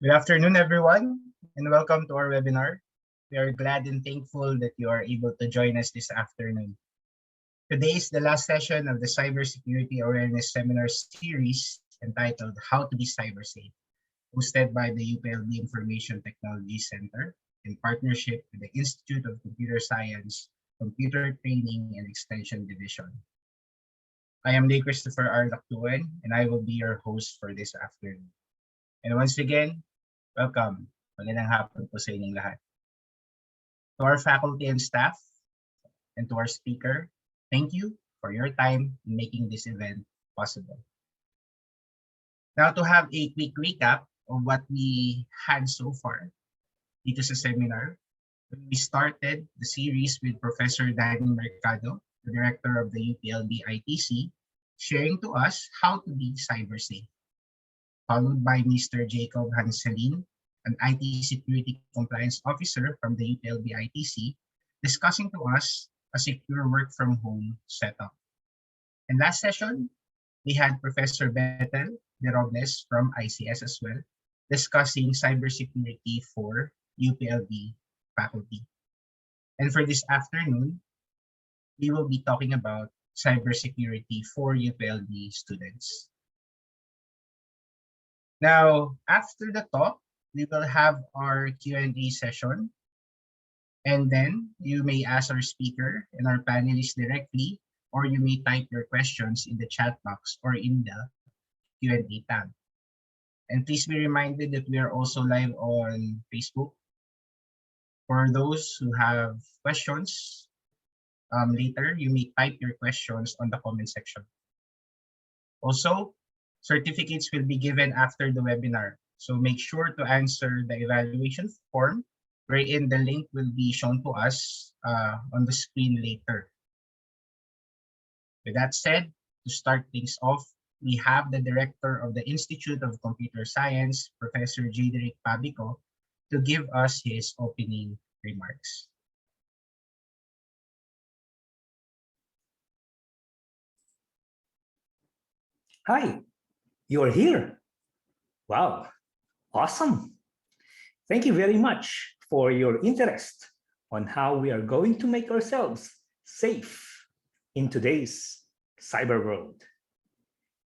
Good afternoon, everyone, and welcome to our webinar. We are glad and thankful that you are able to join us this afternoon. Today is the last session of the Cybersecurity Awareness Seminar series entitled How to be Cyber Safe, hosted by the UPLB Information Technology Center in partnership with the Institute of Computer Science, Computer Training and Extension Division. I am Lee Christopher R. Lactuan, and I will be your host for this afternoon. And once again, welcome. Magandang hapon po sa inyong lahat. To our faculty and staff, and to our speaker, thank you for your time in making this event possible. Now, to have a quick recap of what we had so far dito sa seminar, we started the series with Professor Danny Mercado, the director of the UPLB ITC, sharing to us how to be cyber safe, followed by Mr. Jacob Hanselin, an IT Security Compliance Officer from the UPLB ITC, discussing to us a secure work from home setup. And last session, we had Professor Bethel De Robles from ICS as well, discussing cybersecurity for UPLB faculty. And for this afternoon, we will be talking about cybersecurity for UPLB students. Now, after the talk, we will have our Q&A session, and then you may ask our speaker and our panelists directly, or you may type your questions in the chat box or in the Q&A tab. And please be reminded that we are also live on Facebook. For those who have questions later, you may type your questions on the comment section. Also, certificates will be given after the webinar, so make sure to answer the evaluation form, wherein the link will be shown to us on the screen later. With that said, to start things off, we have the director of the Institute of Computer Science, Professor J. Pabico, to give us his opening remarks. Hi. You're here. Wow, awesome. Thank you very much for your interest on how we are going to make ourselves safe in today's cyber world.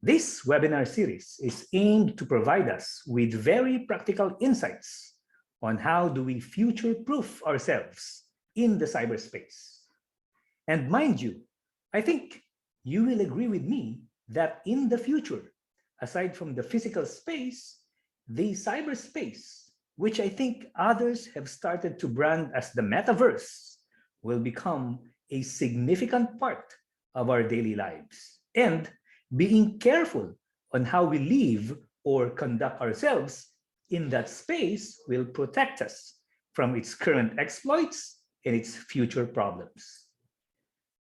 This webinar series is aimed to provide us with very practical insights on how do we future-proof ourselves in the cyberspace. And mind you, I think you will agree with me that in the future, aside from the physical space, the cyberspace, which I think others have started to brand as the metaverse, will become a significant part of our daily lives. And being careful on how we live or conduct ourselves in that space will protect us from its current exploits and its future problems.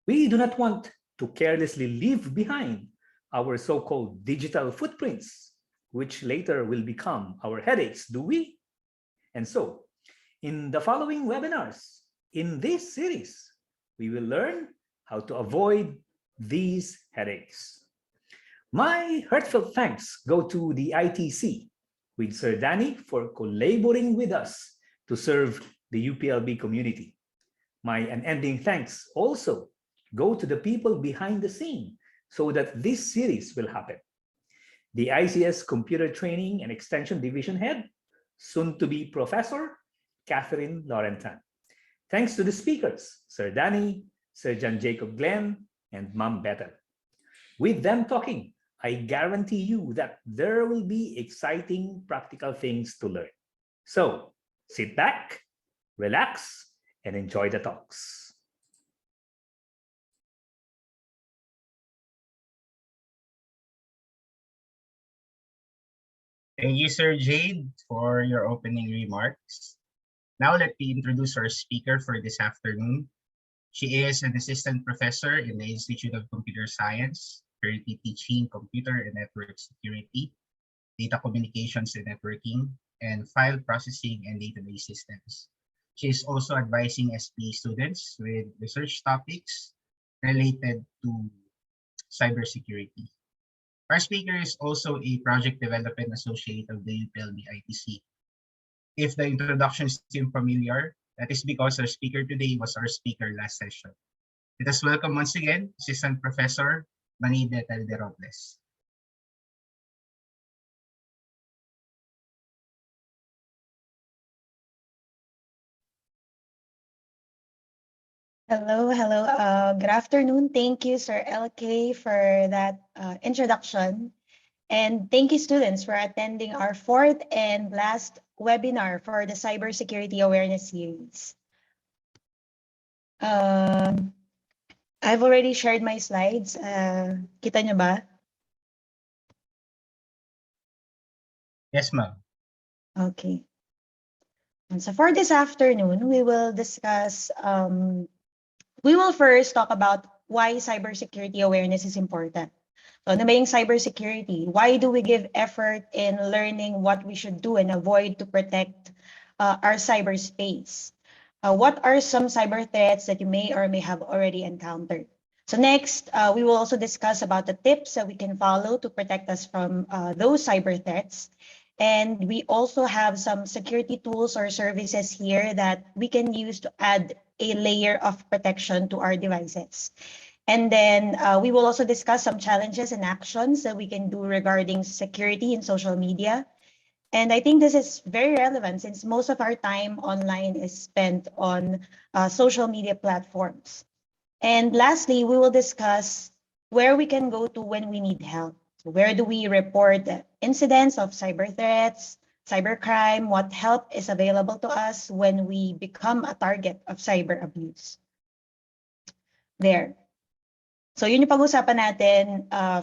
We do not want to carelessly leave behind our so-called digital footprints, which later will become our headaches, do we? And so, in the following webinars, in this series, we will learn how to avoid these headaches. My heartfelt thanks go to the ITC with Sir Danny for collaborating with us to serve the UPLB community. My unending thanks also go to the people behind the scene so that this series will happen. The ICS Computer Training and Extension Division Head, soon to be Professor Catherine Laurentan. Thanks to the speakers, Sir Danny, Sir John Jacob Glenn, and Ma'am Bethel. With them talking, I guarantee you that there will be exciting practical things to learn. So sit back, relax, and enjoy the talks. Thank you, Sir Jade, for your opening remarks. Now let me introduce our speaker for this afternoon. She is an assistant professor in the Institute of Computer Science, currently teaching computer and network security, data communications and networking, and file processing and database systems. She is also advising SPA students with research topics related to cybersecurity. Our speaker is also a project development associate of the UPLB ITC, If the introduction seemed familiar, that is because our speaker today was our speaker last session. Let us welcome once again Assistant Professor Manide Calderobles. Hello, hello. Good afternoon. Thank you, Sir LK, for that introduction. And thank you, students, for attending our fourth and last webinar for the Cybersecurity Awareness Series. I've already shared my slides. Kita nyo ba? Yes, ma'am. Okay. And so for this afternoon, we will discuss, we will first talk about why cybersecurity awareness is important. So ano ba yung cybersecurity? Why do we give effort in learning what we should do and avoid to protect our cyberspace? What are some cyber threats that you may or may have already encountered? So next, we will also discuss about the tips that we can follow to protect us from those cyber threats. And we also have some security tools or services here that we can use to add a layer of protection to our devices. And then we will also discuss some challenges and actions that we can do regarding security in social media. And I think this is very relevant since most of our time online is spent on social media platforms. And lastly, we will discuss where we can go to when we need help. So where do we report the incidents of cyber threats, cybercrime, what help is available to us when we become a target of cyber abuse. There. So yun yung pag-usapan natin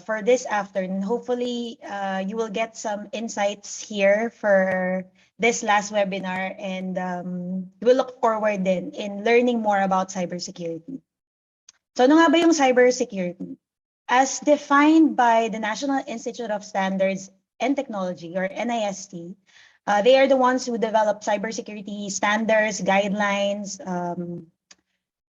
for this afternoon. Hopefully, you will get some insights here for this last webinar, and we'll look forward then in learning more about cybersecurity. So ano nga ba yung cybersecurity? As defined by the National Institute of Standards and Technology, or NIST, they are the ones who develop cybersecurity standards, guidelines,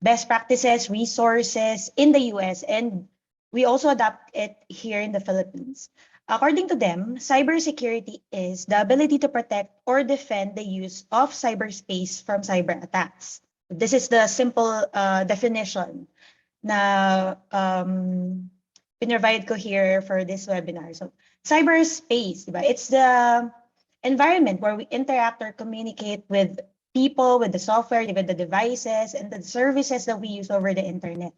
best practices, resources in the US, and we also adapt it here in the Philippines. According to them, cybersecurity is the ability to protect or defend the use of cyberspace from cyber attacks. This is the simple definition na pinrovide ko here for this webinar. So cyberspace, diba? It's the environment where we interact or communicate with people, with the software, with the devices, and the services that we use over the internet.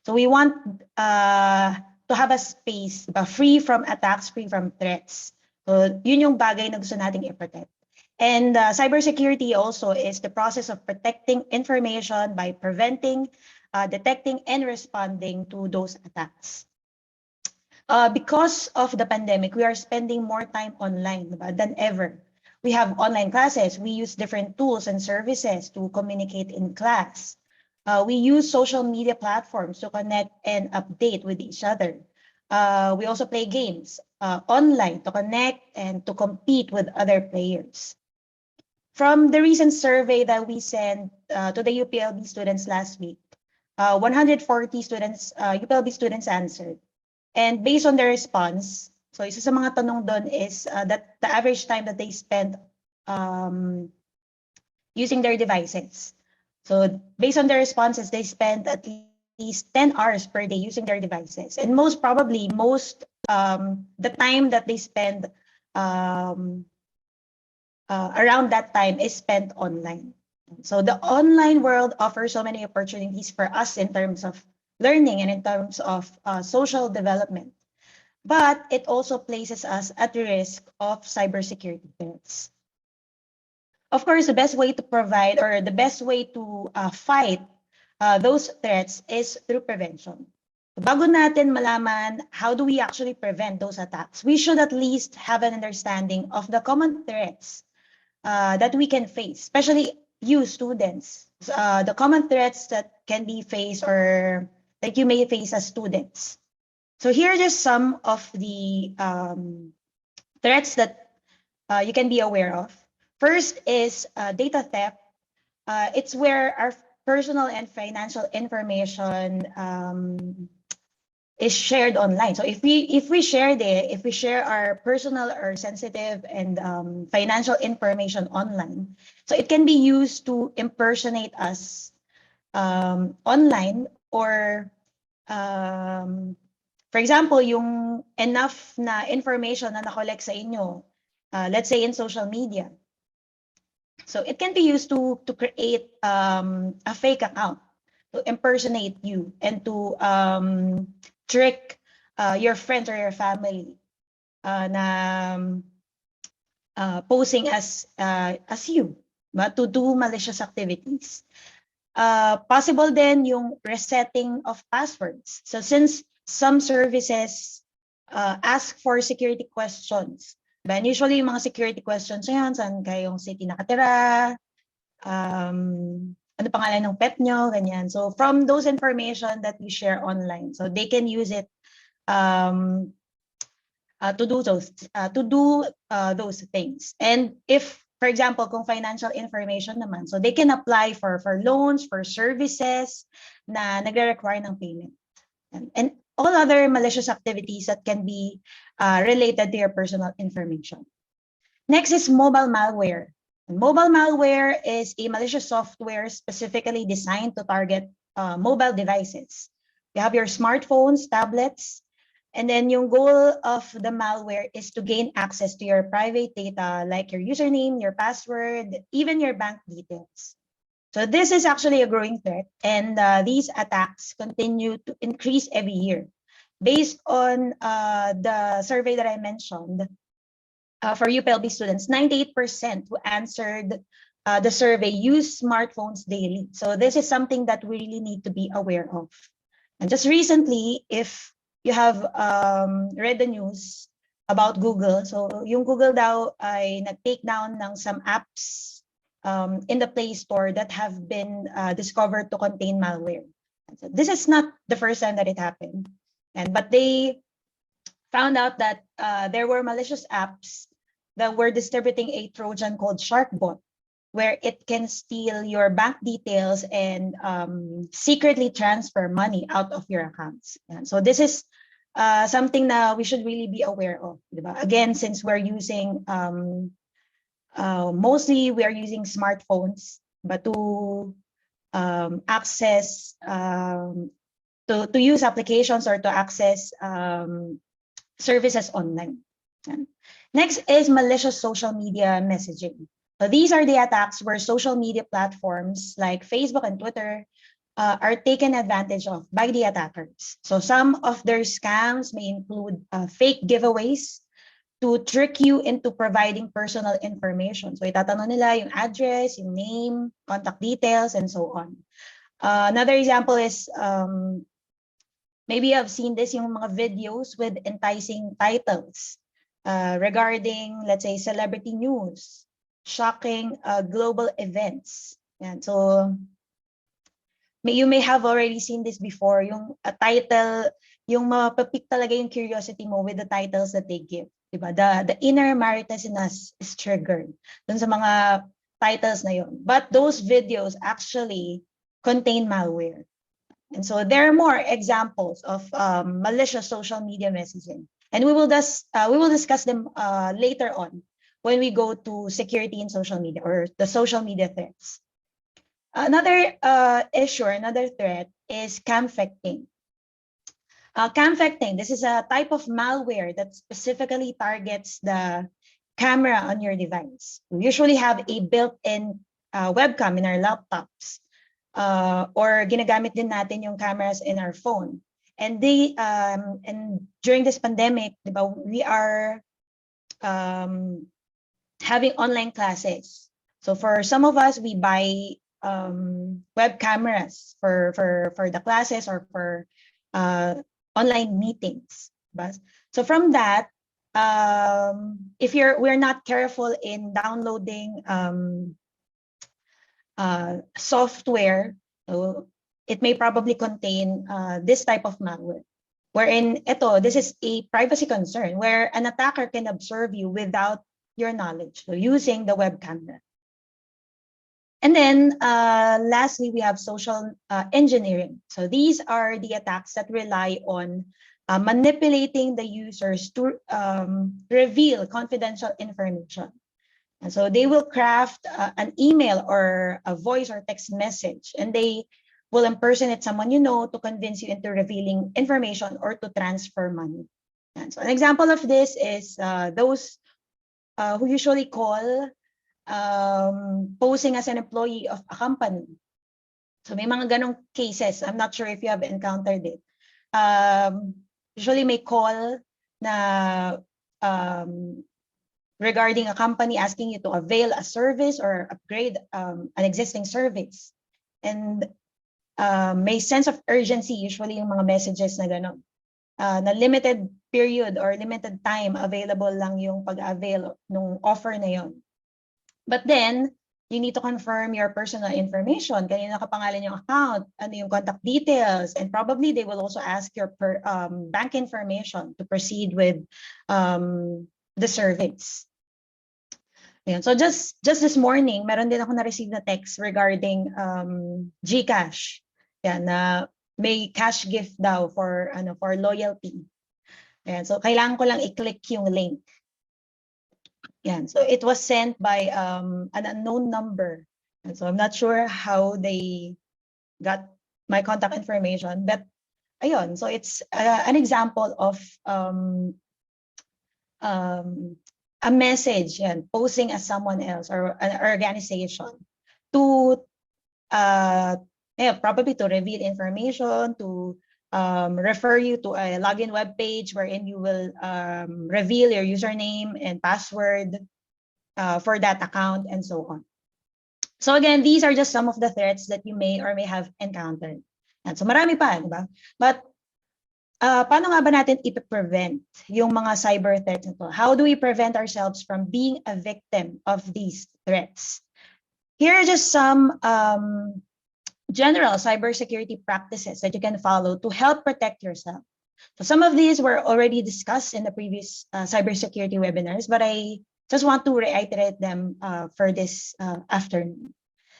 So we want to have a space free from attacks, free from threats. So yun yung bagay na gusto nating i-protect. And cybersecurity also is the process of protecting information by preventing, detecting, and responding to those attacks. Because of the pandemic, we are spending more time online than ever. We have online classes. We use different tools and services to communicate in class. We use social media platforms to connect and update with each other. We also play games online to connect and to compete with other players. From the recent survey that we sent to the UPLB students last week, 140 students, UPLB students answered. And based on their response, so isa sa mga tanong doon is that the average time that they spend using their devices. So based on their responses, they spend at least 10 hours per day using their devices. And most probably, the time that they spend around that time is spent online. So the online world offers so many opportunities for us in terms of learning and in terms of social development. But it also places us at risk of cybersecurity threats. Of course, the best way to provide or the best way to fight those threats is through prevention. Bago natin malaman how do we actually prevent those attacks, we should at least have an understanding of the common threats that we can face, especially you students, the common threats that can be faced or that you may face as students. So here are just some of the threats that you can be aware of. First is data theft. It's where our personal and financial information is shared online. So if we share our personal or sensitive and financial information online, so it can be used to impersonate us online, or for example, yung enough na information na na-collect sa inyo, let's say in social media. So it can be used to create a fake account, to impersonate you and to trick your friends or your family na posing as you, but to do malicious activities. Possible din yung resetting of passwords. So since some services ask for security questions, then usually yung mga security questions na yan, saan kayong city nakatira, ano pangalan ng pet nyo, ganyan. So from those information that you share online, so they can use it to do those things. And if, for example, kung financial information naman, so they can apply for loans, for services na nagre-require ng payment. And all other malicious activities that can be related to your personal information. Next is mobile malware. And mobile malware is a malicious software specifically designed to target mobile devices. You have your smartphones, tablets, and then yung goal of the malware is to gain access to your private data, like your username, your password, even your bank details. So this is actually a growing threat, and these attacks continue to increase every year. Based on the survey that I mentioned, for UPLB students, 98% who answered the survey use smartphones daily. So this is something that we really need to be aware of. And just recently, if you have read the news about Google, so yung Google daw ay nag-take down ng some apps in the Play Store that have been discovered to contain malware. So this is not the first time that it happened, but they found out that there were malicious apps that were distributing a Trojan called Sharkbot, where it can steal your bank details and secretly transfer money out of your accounts. And so this is something that we should really be aware of. Diba? Again, since we're using, mostly we are using smartphones, but to access, to use applications or to access services online. And next is malicious social media messaging. So these are the attacks where social media platforms like Facebook and Twitter are taken advantage of by the attackers. So some of their scams may include fake giveaways to trick you into providing personal information. So itatanong nila yung address, yung name, contact details, and so on. Another example is, maybe I've seen this, yung mga videos with enticing titles regarding, let's say, celebrity news, shocking global events. And so you may have already seen this before, yung a title, yung mapapik talaga yung curiosity mo with the titles that they give. Diba? The inner Marites in us is triggered dun sa mga titles na yun. But those videos actually contain malware. And so there are more examples of malicious social media messaging. And we will discuss them later on when we go to security in social media or the social media threats. Another issue, another threat is camfecting. Camfecting, this is a type of malware that specifically targets the camera on your device. We usually have a built-in webcam in our laptops, or ginagamit din natin yung cameras in our phone. And and during this pandemic, diba, we are having online classes. So for some of us, we buy web cameras for the classes or for online meetings. So from that, if we're not careful in downloading software, so it may probably contain this type of malware, wherein this is a privacy concern, where an attacker can observe you without your knowledge, so using the web camera. And then lastly, we have social engineering. So these are the attacks that rely on manipulating the users to reveal confidential information. And so they will craft an email or a voice or text message, and they will impersonate someone you know to convince you into revealing information or to transfer money. And so an example of this is those who usually call posing as an employee of a company. So may mga ganong cases. I'm not sure if you have encountered it. Usually may call na regarding a company asking you to avail a service or upgrade an existing service. And may sense of urgency, usually yung mga messages na gano'n. Na limited period or limited time available lang yung pag-avail ng offer na yon. But then, you need to confirm your personal information. Kanina nakapangalan yung account, ano yung contact details, and probably they will also ask your bank information to proceed with the service. Ayan. So just this morning, meron din ako na-receive na text regarding GCash. Yan, na may cash gift daw for loyalty. Ayan. So kailangan ko lang i-click yung link. Yan. So it was sent by an unknown number. And so I'm not sure how they got my contact information, but ayun. So it's an example of a message, yan, posing as someone else or an organization to probably to reveal information, to refer you to a login web page wherein you will reveal your username and password for that account and so on. So again, these are just some of the threats that you may or may have encountered. And so marami pa, di ba? But paano nga ba natin i-prevent yung mga cyber threats nito? How do we prevent ourselves from being a victim of these threats? Here are just some general cybersecurity practices that you can follow to help protect yourself. So some of these were already discussed in the previous cybersecurity webinars, but I just want to reiterate them for this afternoon.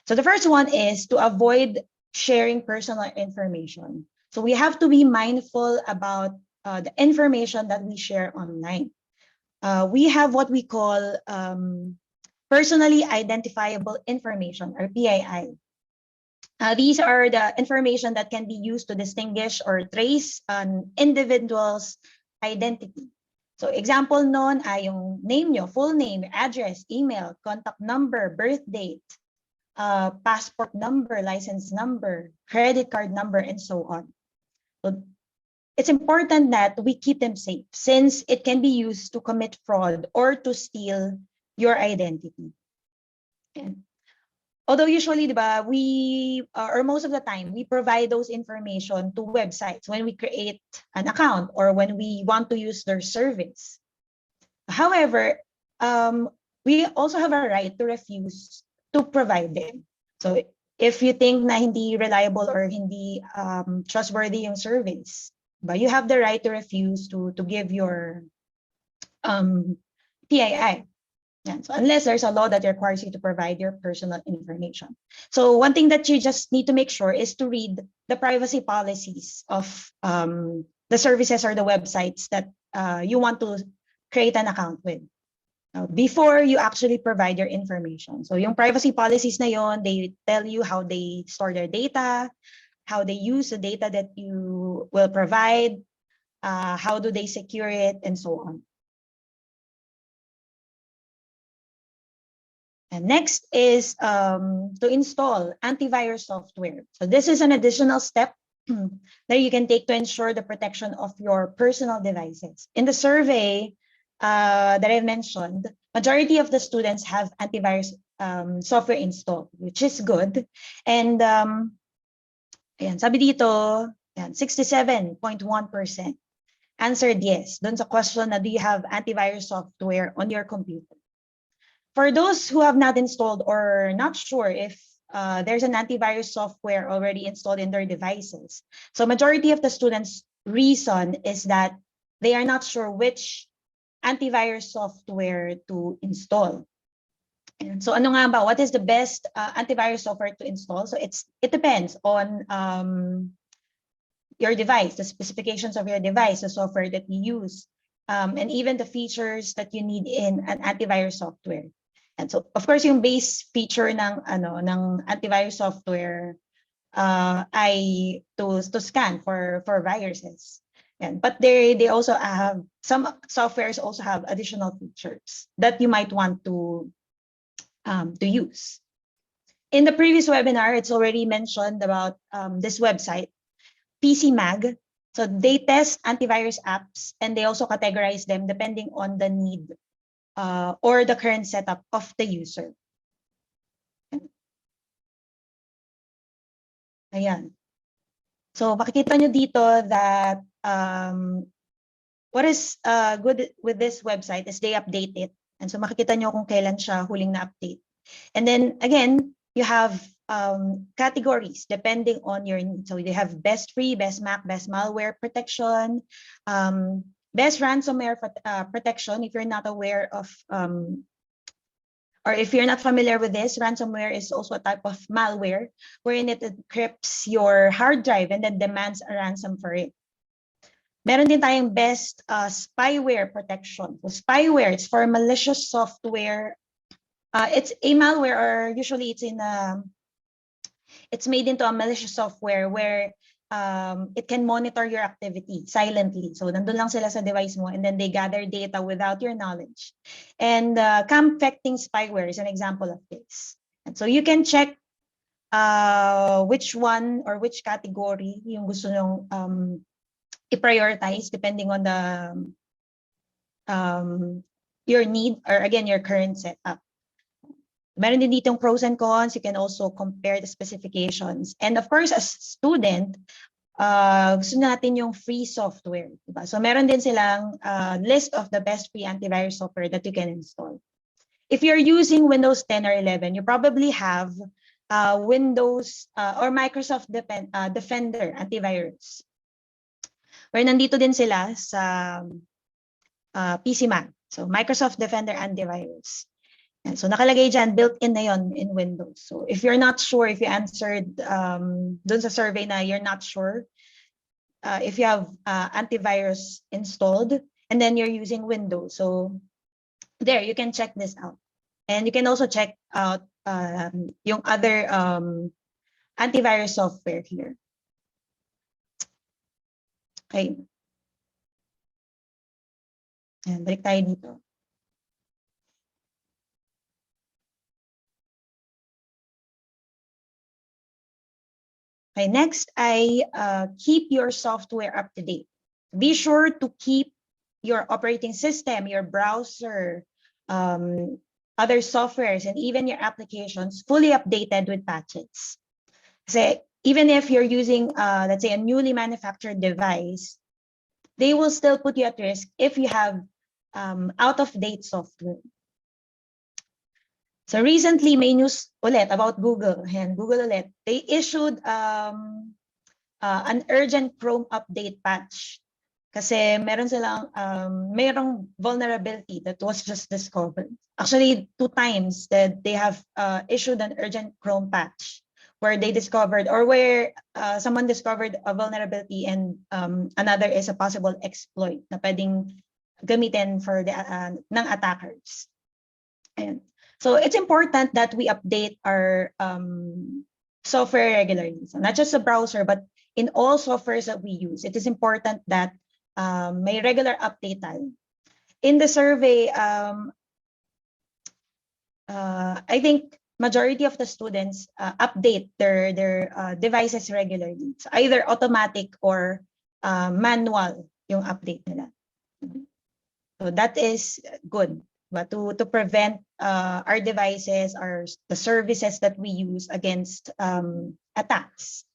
So the first one is to avoid sharing personal information. So we have to be mindful about the information that we share online. We have what we call personally identifiable information, or PII. These are the information that can be used to distinguish or trace an individual's identity. So example nun ay yung name nyo, full name, address, email, contact number, birth date, passport number, license number, credit card number, and so on. So it's important that we keep them safe since it can be used to commit fraud or to steal your identity. And although usually, diba, we, or most of the time, we provide those information to websites when we create an account or when we want to use their service. However, we also have a right to refuse to provide them. So if you think na hindi reliable or hindi trustworthy yung service, but you have the right to refuse to give your PII. Yeah, so unless there's a law that requires you to provide your personal information. So one thing that you just need to make sure is to read the privacy policies of the services or the websites that you want to create an account with before you actually provide your information. So yung privacy policies na yon, they tell you how they store their data, how they use the data that you will provide, how do they secure it, and so on. And next is to install antivirus software. So this is an additional step that you can take to ensure the protection of your personal devices. In the survey that I mentioned, majority of the students have antivirus software installed, which is good. And ayan, sabi dito, 67.1% answered yes. Dun sa question na do you have antivirus software on your computer? For those who have not installed or not sure if there's an antivirus software already installed in their devices, so majority of the students' reason is that they are not sure which antivirus software to install. And so ano nga ba, what is the best antivirus software to install? So it depends on your device, the specifications of your device, the software that you use, and even the features that you need in an antivirus software. And so, of course, yung base feature ng antivirus software ay to scan for viruses. But they also have, some softwares also have additional features that you might want to use. In the previous webinar, it's already mentioned about this website, PC Mag. So they test antivirus apps and they also categorize them depending on the need or the current setup of the user. Ayan. So makikita nyo dito that what is good with this website is they update it. And so makikita nyo kung kailan siya huling na-update. And then again, you have categories depending on your needs. So they have best free, best Mac, best malware protection, best ransomware protection. If you're not aware of, or if you're not familiar with this, ransomware is also a type of malware wherein it encrypts your hard drive and then demands a ransom for it. Meron din tayong best spyware protection. So spyware, it's for malicious software. It's a malware, or usually it's made into a malicious software where it can monitor your activity silently. So nandun lang sila sa device mo and then they gather data without your knowledge. And cam-fecting spyware is an example of this. And so you can check which one or which category yung gusto nyong i-prioritize depending on the your need, or again, your current setup. Meron din ditong pros and cons. You can also compare the specifications. And of course, as student, gusto natin yung free software. Diba? So meron din silang list of the best free antivirus software that you can install. If you're using Windows 10 or 11, you probably have Windows or Microsoft Defender antivirus. Where nandito din sila sa PC Mac. So Microsoft Defender antivirus. And so nakalagay dyan, built-in na yon in Windows. So if you're not sure, if you answered dun sa survey na you're not sure, if you have antivirus installed and then you're using Windows, so there, you can check this out. And you can also check out yung other antivirus software here. Okay. Ayan, balik tayo dito. Okay, next, I keep your software up to date. Be sure to keep your operating system, your browser, other softwares, and even your applications fully updated with patches. Kasi even if you're using, let's say, a newly manufactured device, they will still put you at risk if you have out-of-date software. So recently, may news ulit about Google. And Google ulit, they issued an urgent Chrome update patch. Kasi meron silang, mayroong vulnerability that was just discovered. Actually, 2 times that they have issued an urgent Chrome patch where they discovered, or where someone discovered a vulnerability and another is a possible exploit na pwedeng gamitin for the ng attackers. Ayan. So it's important that we update our software regularly. So not just the browser, but in all softwares that we use, it is important that may regular update tayo. In the survey, I think majority of the students update their devices regularly. So either automatic or manual yung update nila. So that is good. But to prevent our devices, the services that we use against attacks.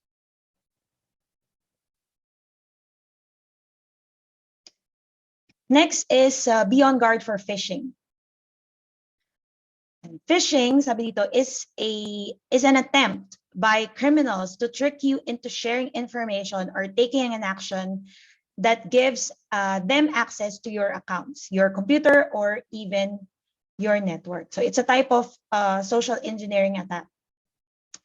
Next is be on guard for phishing. And phishing, sabi dito, is an attempt by criminals to trick you into sharing information or taking an action that gives them access to your accounts, your computer, or even your network. So it's a type of social engineering attack.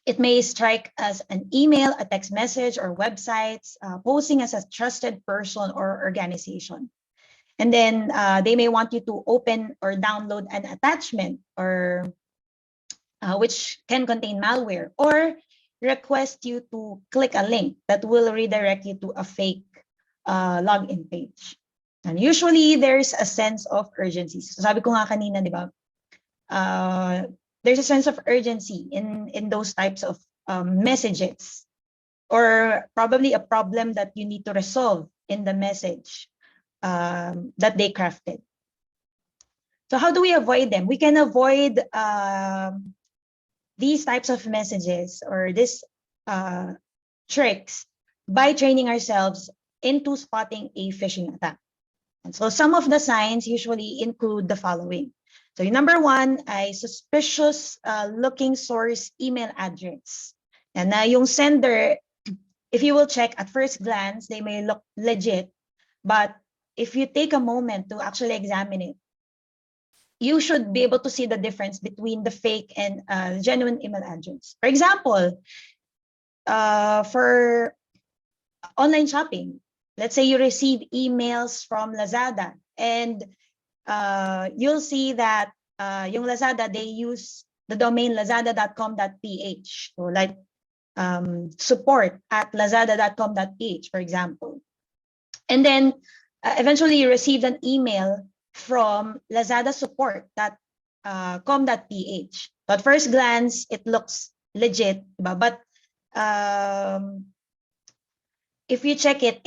It may strike as an email, a text message, or websites, posing as a trusted person or organization. And then they may want you to open or download an attachment or which can contain malware, or request you to click a link that will redirect you to a fake login page. And usually there's a sense of urgency. So sabi ko nga kanina, di ba? There's a sense of urgency in those types of messages, or probably a problem that you need to resolve in the message that they crafted. So how do we avoid them? We can avoid these types of messages or these tricks by training ourselves into spotting a phishing attack. And so some of the signs usually include the following. So number one ay suspicious looking source email address. And yung sender, if you will check at first glance, they may look legit, but if you take a moment to actually examine it, you should be able to see the difference between the fake and genuine email address. For example, for online shopping, let's say you receive emails from Lazada, and you'll see that yung Lazada, they use the domain lazada.com.ph, so like support at lazada.com.ph, for example. And then eventually you received an email from Lazada support.com.ph. At first glance, it looks legit, but if you check it,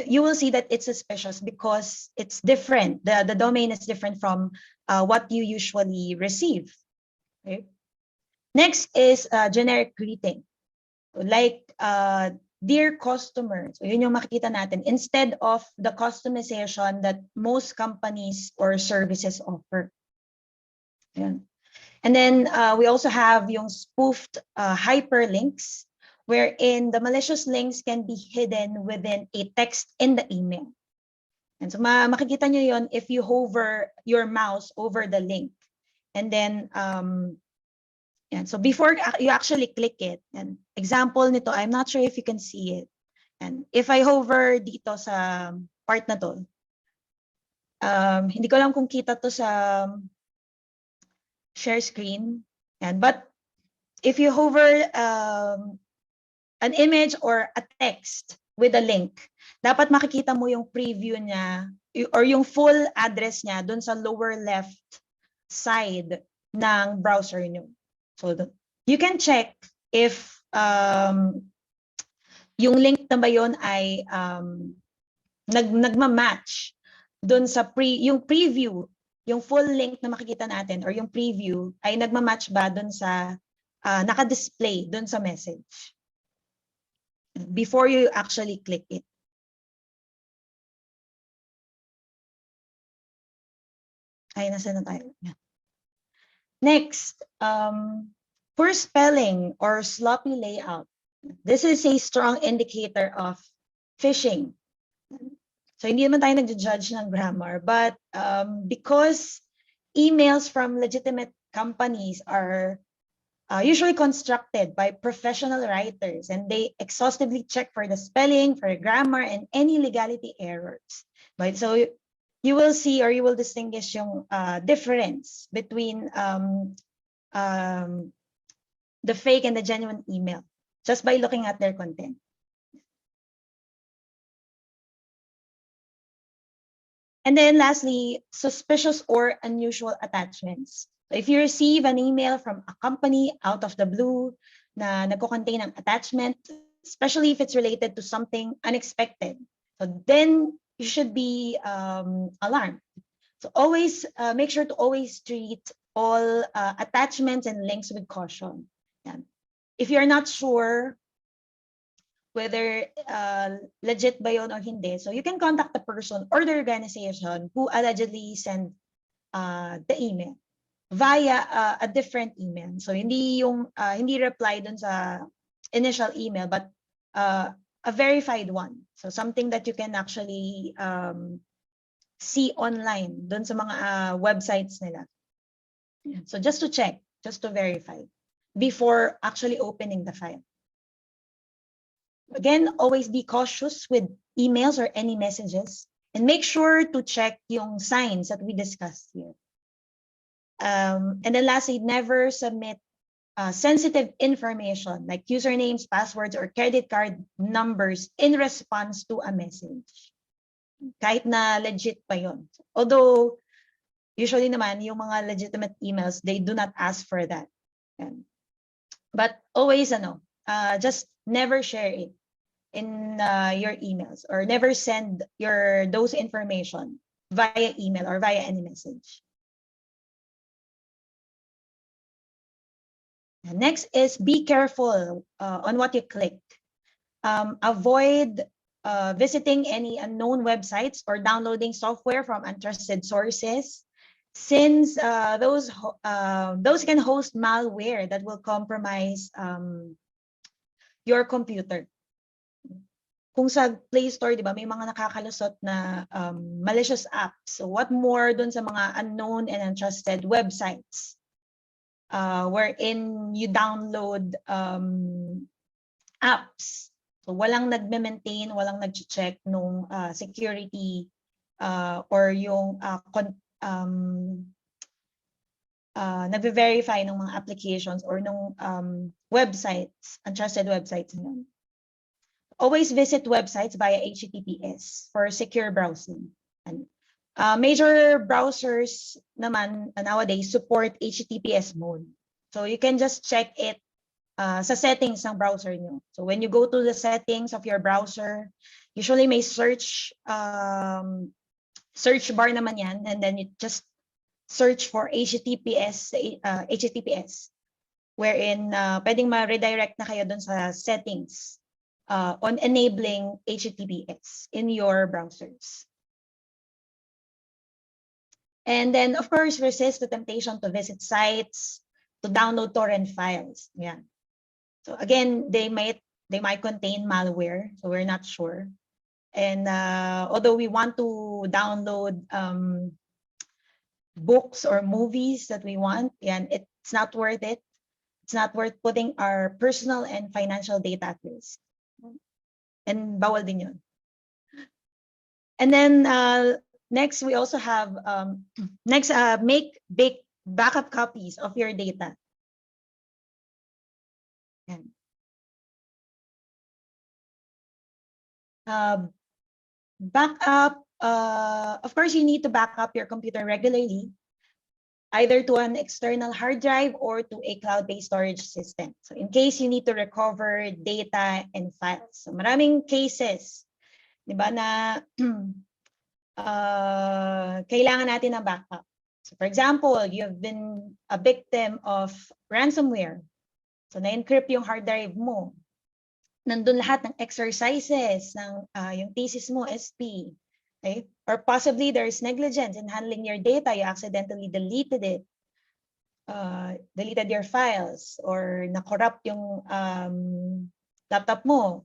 you will see that it's suspicious because it's different. The domain is different from what you usually receive. Okay? Next is generic greeting. Like, dear customers, so yun yung makikita natin, instead of the customization that most companies or services offer. Ayan. And then we also have yung spoofed hyperlinks, wherein the malicious links can be hidden within a text in the email. And so makikita nyo yun if you hover your mouse over the link. And then, and so before you actually click it, and example nito, I'm not sure if you can see it. And if I hover dito sa part na to, hindi ko alam kung kita to sa share screen. And but if you hover an image or a text with a link, dapat makikita mo yung preview niya or yung full address niya dun sa lower left side ng browser nyo. So you can check if yung link na ba yun ay nagma-match dun sa yung preview, yung full link na makikita natin or yung preview ay nagma-match ba dun sa naka-display dun sa message before you actually click it. Ay, nasa na tayo? Yeah. Next, poor spelling or sloppy layout. This is a strong indicator of phishing. So hindi naman tayo nag-judge ng grammar, but because emails from legitimate companies are usually constructed by professional writers, and they exhaustively check for the spelling, for grammar, and any legality errors. Right? So you will see or you will distinguish yung difference between the fake and the genuine email just by looking at their content. And then lastly, suspicious or unusual attachments. So if you receive an email from a company out of the blue na nagko-contain ng attachment, especially if it's related to something unexpected, so then you should be alarmed. So always make sure to always treat all attachments and links with caution. Yeah. If you're not sure whether legit ba yun or hindi, so you can contact the person or the organization who allegedly sent the email via a different email. So hindi yung hindi reply dun sa initial email, but a verified one. So something that you can actually see online dun sa mga websites nila. So just to check, just to verify before actually opening the file. Again, always be cautious with emails or any messages, and make sure to check yung signs that we discussed here. And then lastly, never submit sensitive information like usernames, passwords, or credit card numbers in response to a message. Kahit na legit pa yun. Although, usually naman, yung mga legitimate emails, they do not ask for that. But always, just never share it in your emails, or never send those information via email or via any message. Next is be careful on what you click. Avoid visiting any unknown websites or downloading software from untrusted sources, since those can host malware that will compromise your computer. Kung sa Play Store, di ba, may mga nakakalusot na malicious apps. So what more dun sa mga unknown and untrusted websites wherein you download apps. So walang nagme-maintain, walang nag-check nung security or yung nagve-verify ng mga applications or nung websites, untrusted websites. Always visit websites via HTTPS for secure browsing. And major browsers naman nowadays support HTTPS mode. So you can just check it sa settings ng browser nyo. So when you go to the settings of your browser, usually may search bar naman yan, and then you just search for HTTPS, wherein pwedeng ma-redirect na kayo dun sa settings on enabling HTTPS in your browsers. And then, of course, resist the temptation to visit sites, to download torrent files. Yeah. So again, they might contain malware, so we're not sure. And although we want to download books or movies that we want, and it's not worth it. It's not worth putting our personal and financial data at risk. And bawal din yun. And then next, we also have make big backup copies of your data. Backup, of course, you need to back up your computer regularly, either to an external hard drive or to a cloud-based storage system. So in case you need to recover data and files. So maraming cases, di ba, na kailangan natin ng backup. So for example, you've been a victim of ransomware. So na-encrypt yung hard drive mo. Nandun lahat ng exercises ng yung thesis mo, SP. Okay? Or possibly there's negligence in handling your data. You accidentally deleted it. Deleted your files, or na-corrupt yung laptop mo.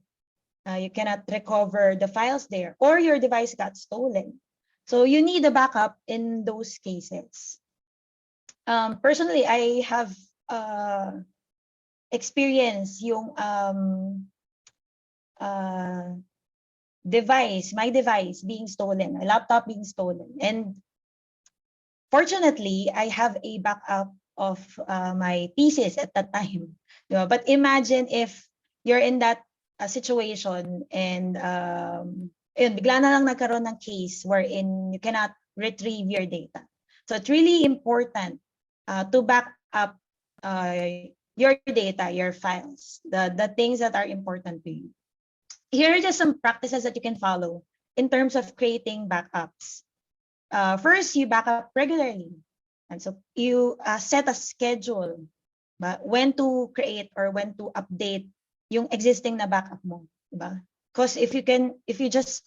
You cannot recover the files there, or your device got stolen. So you need a backup in those cases. Personally, I have experienced yung my device being stolen, my laptop being stolen. And fortunately, I have a backup of my thesis at that time. But imagine if you're in that situation and bigla na lang nagkaroon ng case wherein you cannot retrieve your data. So it's really important to back up your data, your files, the things that are important to you. Here are just some practices that you can follow in terms of creating backups. First, you back up regularly. And so you set a schedule when to create or when to update yung existing na backup mo. Diba? Because if you just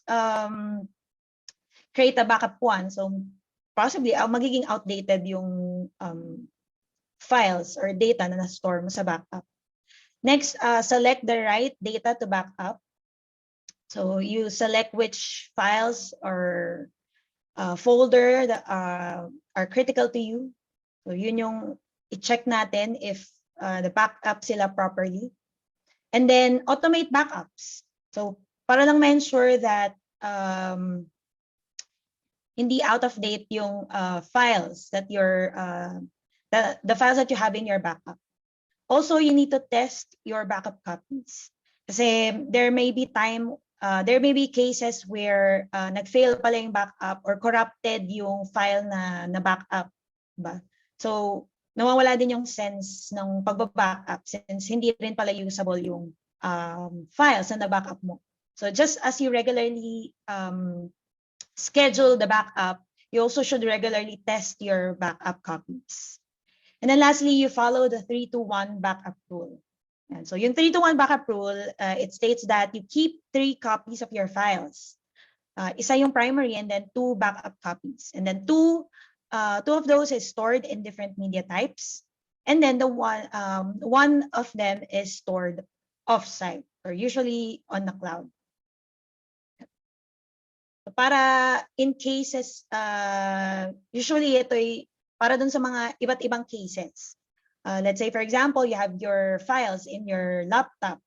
create a backup one, so possibly magiging outdated yung files or data na na-store mo sa backup. Next, select the right data to back up. So you select which files or folder that are critical to you. So yun yung i-check natin if the backup sila properly. And then automate backups. So para lang ma-ensure that hindi out of date yung files that the files that you have in your backup. Also, you need to test your backup copies. Kasi there may be cases where nag-fail pala yung backup or corrupted yung file na backup. Diba? So, nawawala din yung sense ng pagba-backup since hindi rin pala usable yung files na backup mo. So, just as you regularly schedule the backup, you also should regularly test your backup copies. And then lastly, you follow the 3-to-1 backup rule. And so yung 3-to-1 backup rule, it states that you keep 3 copies of your files. Isa yung primary and then 2 backup copies. And then two of those is stored in different media types. And then the one of them is stored off-site or usually on the cloud. Para in cases, usually ito'y para dun sa mga iba't ibang cases. Let's say, for example, you have your files in your laptop.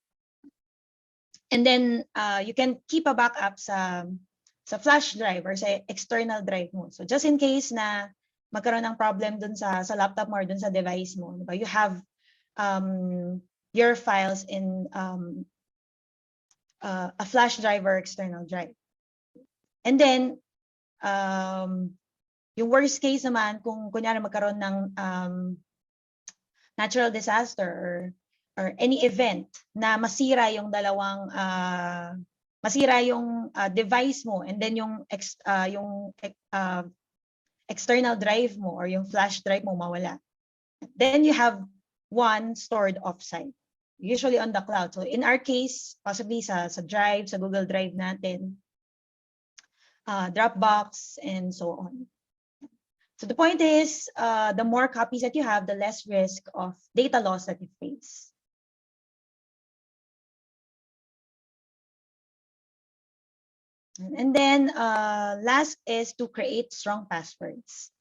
And then you can keep a backup sa flash drive or sa external drive mo. So just in case na magkaroon ng problem dun sa laptop mo or dun sa device mo, diba? You have your files in a flash drive or external drive. And then, yung worst case naman, kung kunyari magkaroon ng natural disaster or any event na masira yung device mo and then yung external drive mo or yung flash drive mo mawala. Then you have one stored offsite, usually on the cloud. So in our case, possibly sa drive, sa Google Drive natin, Dropbox, and so on. So the point is, the more copies that you have, the less risk of data loss that you face. And then last is to create strong passwords.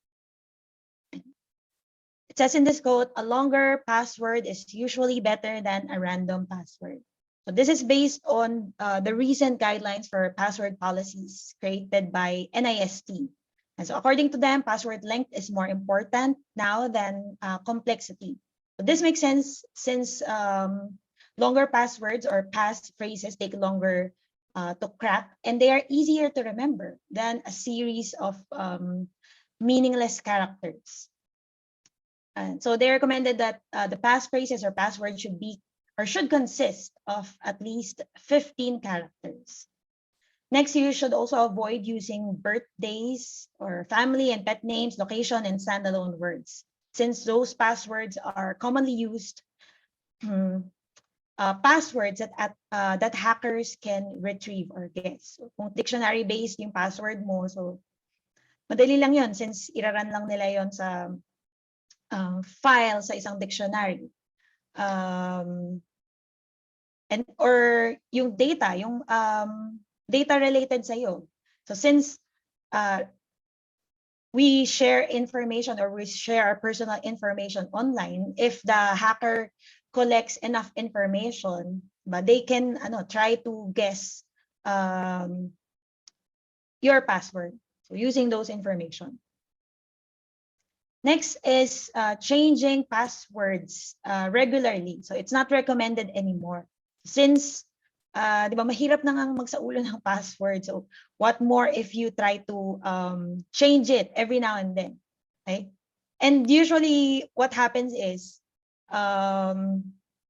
It says in this quote, a longer password is usually better than a random password. So this is based on the recent guidelines for password policies created by NIST. And so according to them, password length is more important now than complexity. So this makes sense since longer passwords or passphrases take longer to crack, and they are easier to remember than a series of meaningless characters. And so they recommended that the passphrases or passwords should consist of at least 15 characters. Next, you should also avoid using birthdays or family and pet names, location, and standalone words, since those passwords are commonly used passwords that hackers can retrieve or guess. So, kung dictionary-based yung password mo, so madali lang yun since iraran lang nila yon sa file sa isang dictionary. Or yung data related sa iyo. So since we share information or we share our personal information online, if the hacker collects enough information, but they can try to guess your password. So using those information. Next is changing passwords regularly. So it's not recommended anymore. Since, di ba, mahirap na ngang magsaulo ng password. So what more if you try to change it every now and then, right? And usually what happens is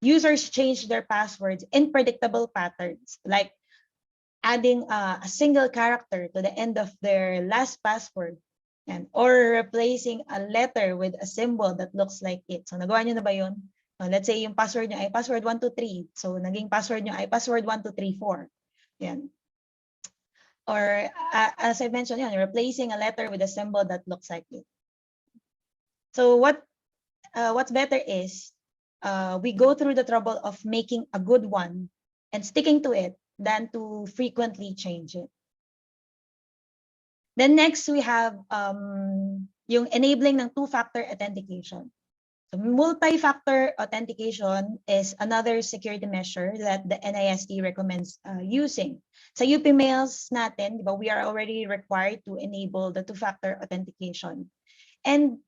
users change their passwords in predictable patterns, like adding a single character to the end of their last password. Or replacing a letter with a symbol that looks like it. So nagawa nyo na ba yun? Let's say yung password nyo ay password 123. So naging password nyo ay password 1234. Yan. Or as I mentioned, replacing a letter with a symbol that looks like it. So what's better is we go through the trouble of making a good one and sticking to it than to frequently change it. Then next, we have yung enabling ng two-factor authentication. So multi-factor authentication is another security measure that the NIST recommends using. Sa UP Mails natin, di ba, we are already required to enable the two-factor authentication. And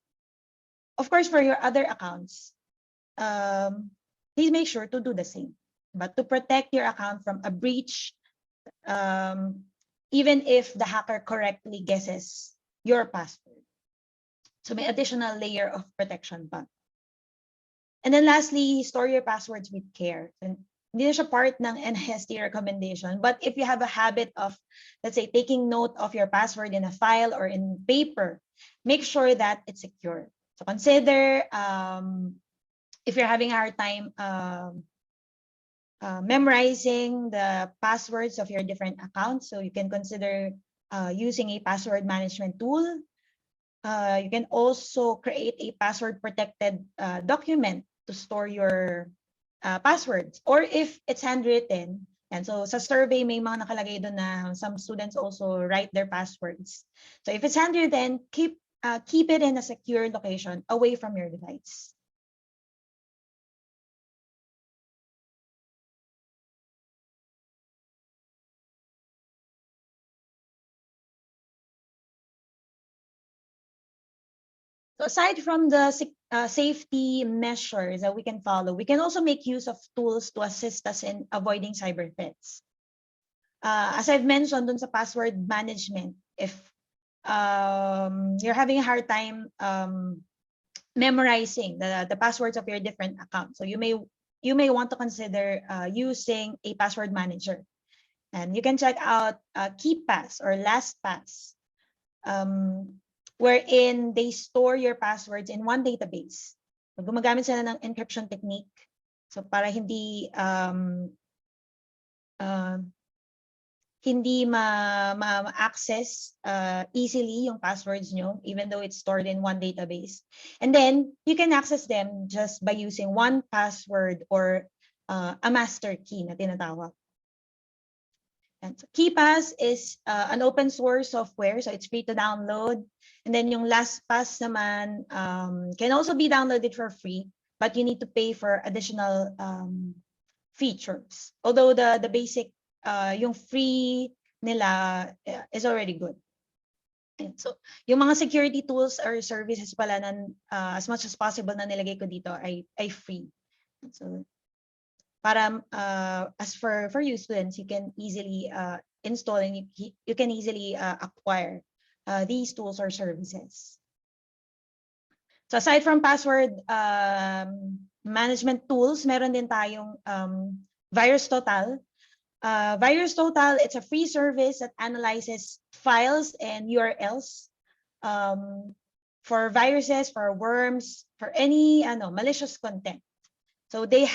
of course, for your other accounts, please make sure to do the same. But to protect your account from a breach, even if the hacker correctly guesses your password. So may additional layer of protection pa. And then lastly, store your passwords with care. And hindi na siya part ng NIST recommendation, but if you have a habit of, let's say, taking note of your password in a file or in paper, make sure that it's secure. So consider if you're having a hard time memorizing the passwords of your different accounts, so you can consider using a password management tool. You can also create a password protected document to store your passwords, or if it's handwritten. And so sa survey may mga nakalagay doon na some students also write their passwords. So if it's handwritten, keep it in a secure location away from your device. So aside from the safety measures that we can follow, we can also make use of tools to assist us in avoiding cyber threats. As I've mentioned dun sa password management, if you're having a hard time memorizing the passwords of your different accounts, so you may want to consider using a password manager. And you can check out KeePass or LastPass, wherein they store your passwords in one database. So, gumagamit sila ng encryption technique. So para hindi ma-access easily yung passwords nyo, even though it's stored in one database. And then you can access them just by using one password or a master key na tinatawag. And so KeePass is an open source software, so it's free to download. And then yung LastPass naman can also be downloaded for free, but you need to pay for additional features. Although the basic, yung free nila is already good. And so yung mga security tools or services pala na as much as possible na nilagay ko dito ay free. So para as for you students, you can easily install and you can easily acquire these tools or services. So aside from password management tools, meron din tayong VirusTotal. VirusTotal, it's a free service that analyzes files and URLs for viruses, for worms, for any malicious content. So they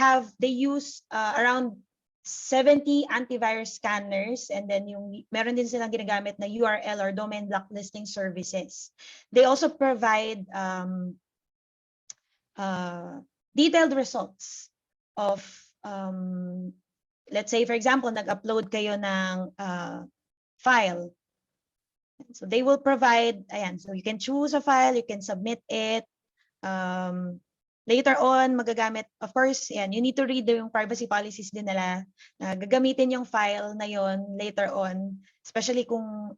use around 70 antivirus scanners, and then meron din silang ginagamit na URL or domain blacklisting services. They also provide detailed results of let's say for example nag-upload kayo ng file. So they will provide, so you can choose a file, you can submit it. Later on, magagamit, of course, you need to read yung privacy policies din nila. Gagamitin yung file na yon later on, especially kung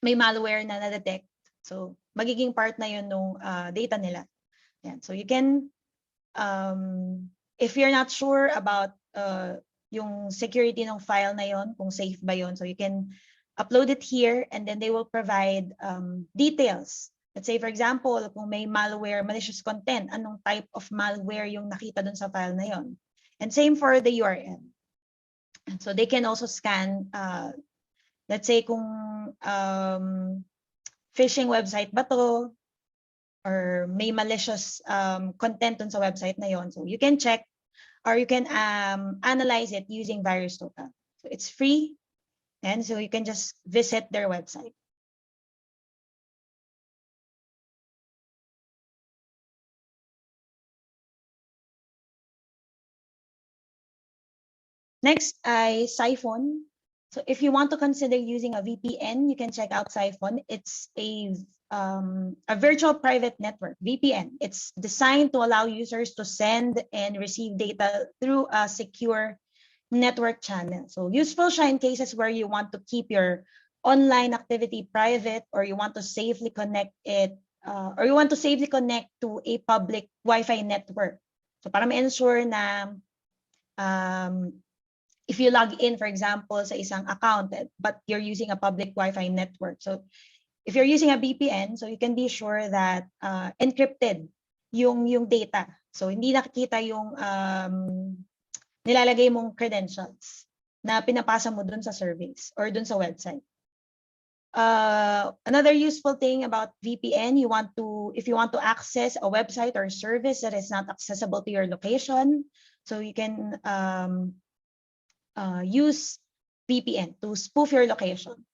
may malware na na-detect. So, magiging part na yun nung data nila. So, you can, if you're not sure about yung security ng file na yon, kung safe ba yon, so you can upload it here and then they will provide details. Let's say, for example, kung may malware, malicious content, anong type of malware yung nakita dun sa file na yon. And same for the URL. So they can also scan, let's say kung phishing website ba to, or may malicious content dun sa website na yon. So you can check or you can analyze it using VirusTotal. So it's free, and so you can just visit their website. Next ay Siphon. So if you want to consider using a VPN, you can check out Siphon. It's a virtual private network, VPN. It's designed to allow users to send and receive data through a secure network channel. So useful siya in cases where you want to keep your online activity private, or you want to safely connect it, or you want to safely connect to a public Wi-Fi network. So para ma-ensure na if you log in, for example, sa isang account, but you're using a public Wi-Fi network. So if you're using a VPN, so you can be sure that encrypted yung data. So hindi nakikita yung nilalagay mong credentials na pinapasa mo dun sa service or dun sa website. Another useful thing about VPN, if you want to access a website or service that is not accessible to your location, so you can use VPN to spoof your location.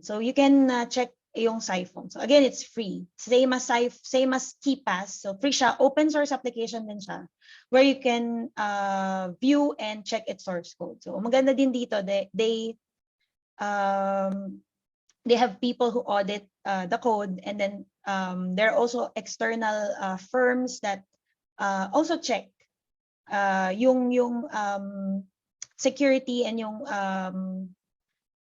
So you can check yung Siphon. So again, it's free. Same as KeePass. So free siya. Open source application din siya, where you can view and check its source code. So maganda din dito, they have people who audit the code, and then there are also external firms that also check yung security and yung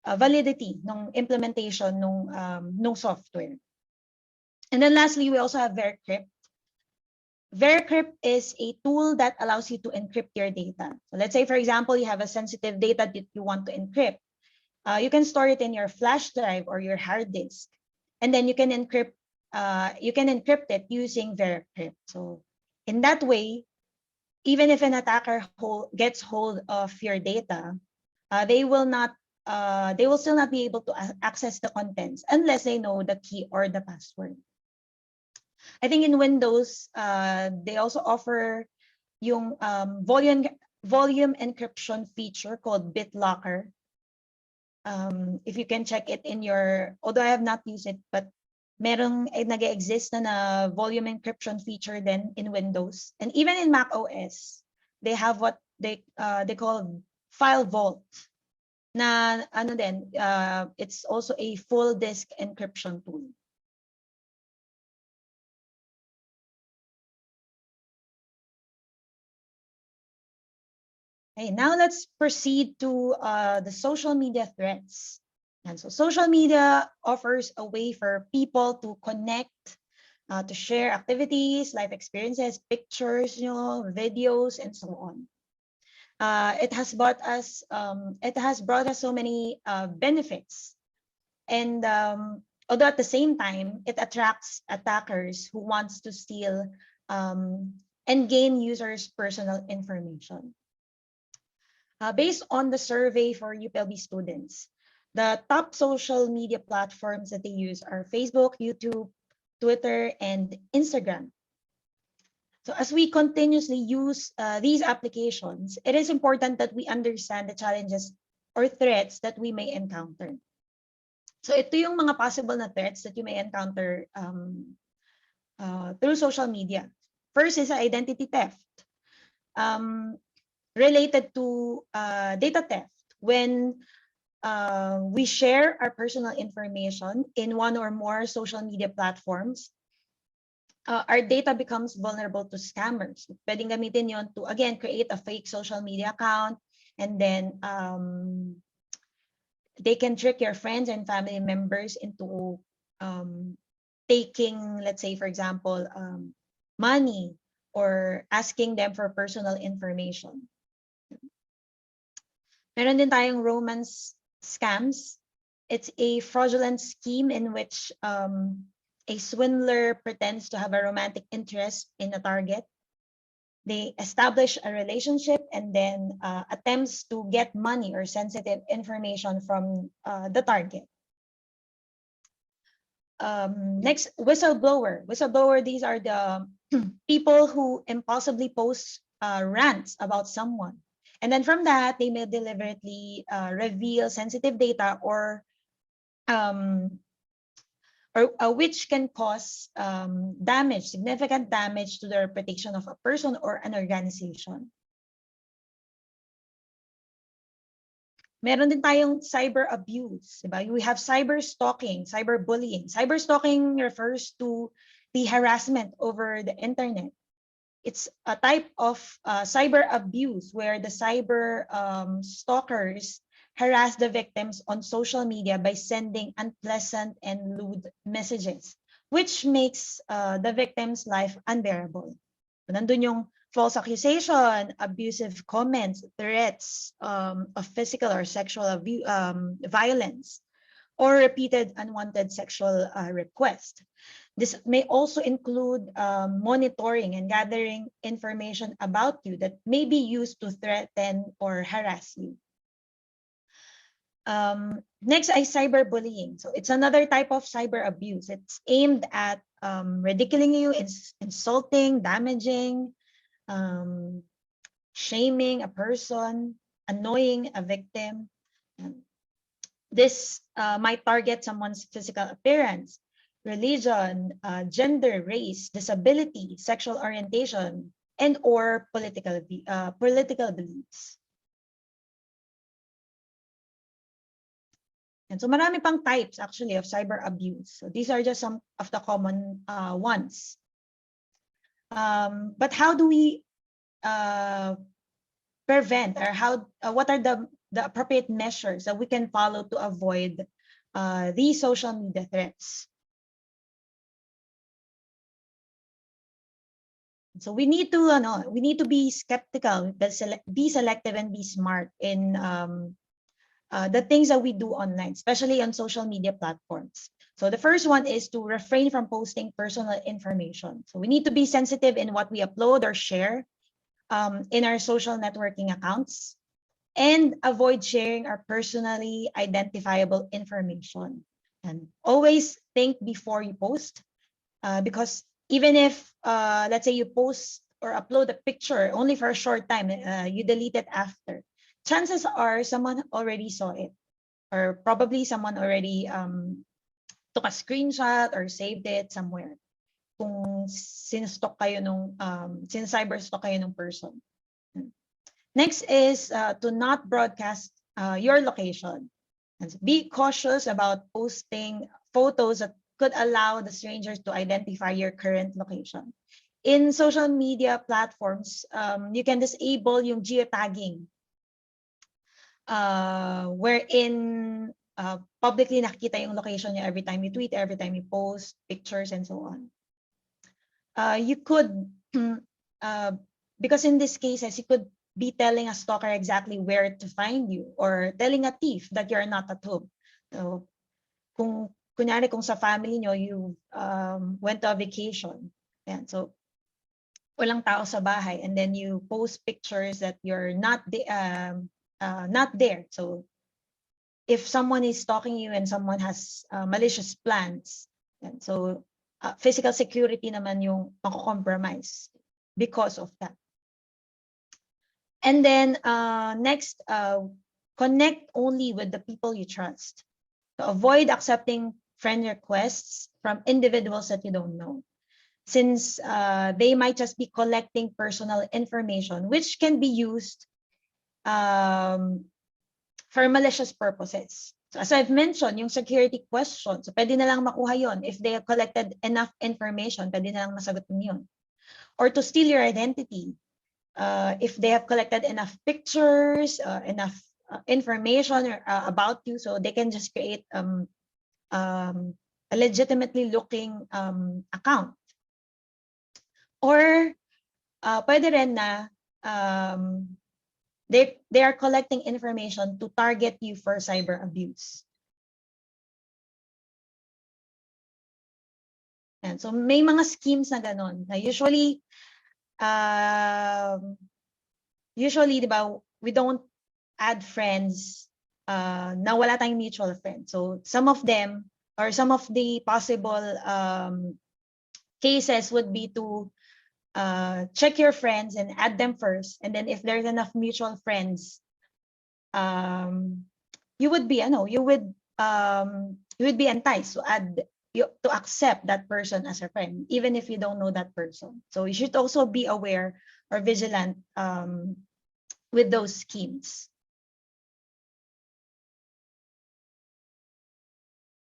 validity ng implementation ng software. And then lastly, we also have Vercrypt. Vercrypt is a tool that allows you to encrypt your data. So let's say, for example, you have a sensitive data that you want to encrypt. You can store it in your flash drive or your hard disk, and then you can encrypt it using Vercrypt. So in that way, even if an attacker gets hold of your data, they will still not be able to access the contents unless they know the key or the password. I think in Windows, they also offer yung volume encryption feature called BitLocker. If you can check it although I have not used it, but merong nag-exist na volume encryption feature then in Windows, and even in Mac OS, they have what they call file vault. Na it's also a full disk encryption tool. Okay, now let's proceed to the social media threats. And so social media offers a way for people to connect, to share activities, life experiences, pictures, videos, and so on. It has brought us so many benefits, and although at the same time it attracts attackers who wants to steal and gain users' personal information. Based on the survey for UPLB students, the top social media platforms that they use are Facebook, YouTube, Twitter, and Instagram. So as we continuously use these applications, it is important that we understand the challenges or threats that we may encounter. So ito yung mga possible na threats that you may encounter through social media. First is identity theft. Related to data theft, when we share our personal information in one or more social media platforms, our data becomes vulnerable to scammers. Pwedeng gamitin yon to, again, create a fake social media account, and then they can trick your friends and family members into taking, let's say, for example, money, or asking them for personal information. Meron din tayong romance scams. It's a fraudulent scheme in which a swindler pretends to have a romantic interest in a target. They establish a relationship and then attempts to get money or sensitive information from the target. Next, whistleblower. Whistleblower, these are the people who impulsively post rants about someone. And then from that, they may deliberately reveal sensitive data or which can cause significant damage to the reputation of a person or an organization. Meron din tayong cyber abuse, diba? We have cyber stalking, cyber bullying. Cyber stalking refers to the harassment over the internet. It's a type of cyber abuse where the cyber stalkers harass the victims on social media by sending unpleasant and lewd messages, which makes the victim's life unbearable. So, nandun yung false accusation, abusive comments, threats of physical or sexual violence, or repeated unwanted sexual requests. This may also include monitoring and gathering information about you that may be used to threaten or harass you. Next is cyberbullying. So it's another type of cyber abuse. It's aimed at ridiculing you, insulting, damaging, shaming a person, annoying a victim. This might target someone's physical appearance, religion, gender, race, disability, sexual orientation, and or political beliefs. And so marami pang types actually of cyber abuse. So these are just some of the common ones. But how do we prevent, or what are the appropriate measures that we can follow to avoid these social media threats? So we need to be skeptical, be selective, and be smart in the things that we do online, especially on social media platforms. So the first one is to refrain from posting personal information. So we need to be sensitive in what we upload or share in our social networking accounts, and avoid sharing our personally identifiable information. And always think before you post, because even if, let's say you post or upload a picture only for a short time, you delete it after, chances are someone already saw it, or probably someone already took a screenshot or saved it somewhere kung sinstalk kayo nung cyberstalk kayo ng person. Next is to not broadcast your location. And be cautious about posting photos that could allow the strangers to identify your current location. In social media platforms, you can disable yung geotagging, wherein publicly nakikita yung location niya every time you tweet, every time you post pictures, and so on. You could, because in these cases, you could be telling a stalker exactly where to find you, or telling a thief that you're not at home. So, kung sa family nyo, you went to a vacation, and so walang tao sa bahay, and then you post pictures that you're not there. So if someone is stalking you and someone has malicious plans, and so physical security naman yung mako-compromise because of that. And then next, connect only with the people you trust. So avoid accepting friend requests from individuals that you don't know, since they might just be collecting personal information, which can be used for malicious purposes. So as I've mentioned, yung security question, so pwede na lang makuha yon. If they have collected enough information, pwede na lang masagot yun. Or to steal your identity, if they have collected enough pictures, enough information about you, so they can just create a legitimately looking account. Or pwede rin na they are collecting information to target you for cyber abuse. And so may mga schemes na ganon. Na usually, diba, we don't add friends na wala tayong mutual friends. So some of them, or some of the possible cases would be to check your friends and add them first, and then if there's enough mutual friends, you would be enticed to accept that person as a friend, even if you don't know that person. So you should also be aware or vigilant with those schemes.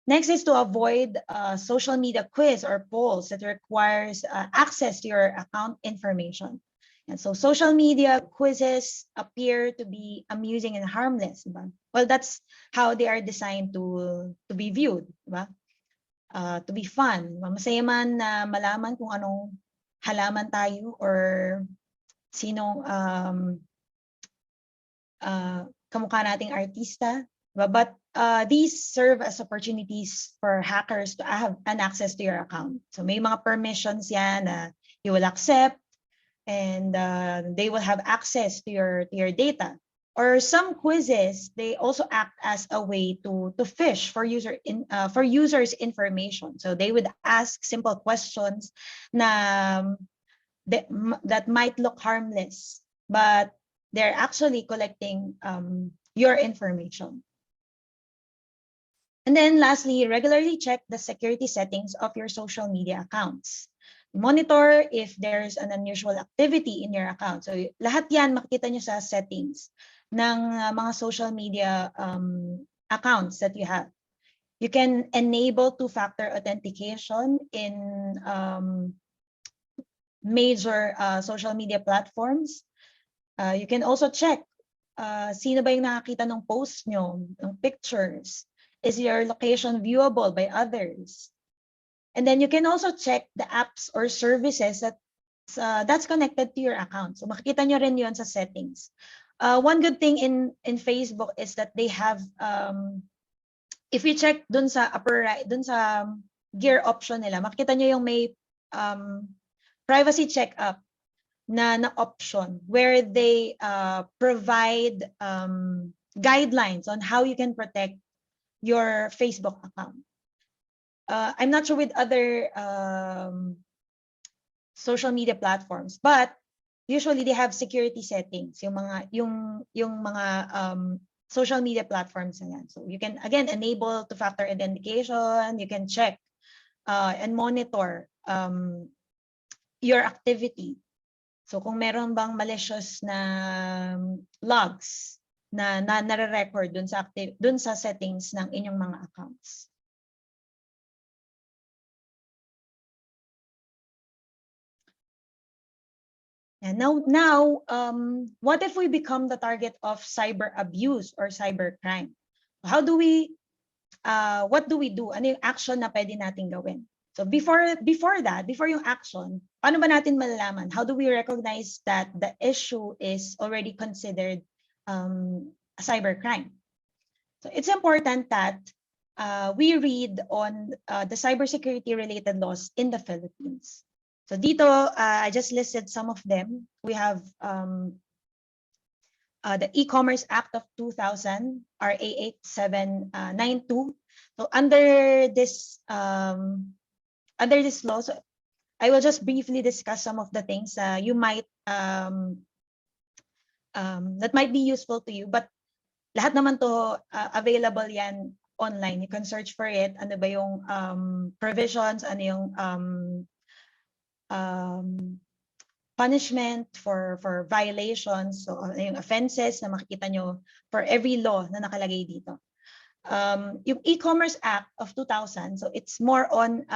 Next is to avoid social media quiz or polls that requires access to your account information. And so social media quizzes appear to be amusing and harmless. Diba? Well, that's how they are designed to be viewed. Diba? To be fun. Masaya man na malaman kung anong halaman tayo or sinong kamukha nating artista. But these serve as opportunities for hackers to have an access to your account. So may mga permissions yan na you will accept, and they will have access to your data. Or some quizzes, they also act as a way to fish for users' information. So they would ask simple questions na that might look harmless, but they're actually collecting your information. And then lastly, regularly check the security settings of your social media accounts. Monitor if there's an unusual activity in your account. So lahat yan makikita nyo sa settings ng mga social media accounts that you have. You can enable two-factor authentication in major social media platforms. You can also check sino ba yung nakakita ng post nyo, ng pictures. Is your location viewable by others? And then you can also check the apps or services that's connected to your account. So makikita nyo rin yun sa settings. One good thing in Facebook is that they have, if you check dun sa upper right, dun sa gear option nila, makikita nyo yung may privacy checkup na option where they provide guidelines on how you can protect your Facebook account. I'm not sure with other social media platforms, but usually they have security settings, yung mga social media platforms na yan. So you can again enable two-factor authentication, you can check and monitor your activity. So kung meron bang malicious na logs na nare-record dun sa settings ng inyong mga accounts. And now, what if we become the target of cyber abuse or cyber crime? What do we do? Ano yung action na pwede natin gawin? So before yung action, paano ba natin malalaman? How do we recognize that the issue is already considered a cybercrime? So it's important that we read on the cybersecurity related laws in the Philippines. So dito, I just listed some of them. We have the E-Commerce Act of 2000, RA 8792. So under this law, so I will just briefly discuss some of the things you might that might be useful to you. But lahat naman to available yan online. You can search for it. Ano ba yung provisions? Ano yung punishment for violations? So ano yung offenses na makikita nyo for every law na nakalagay dito. Yung E-Commerce Act of 2000, so it's more on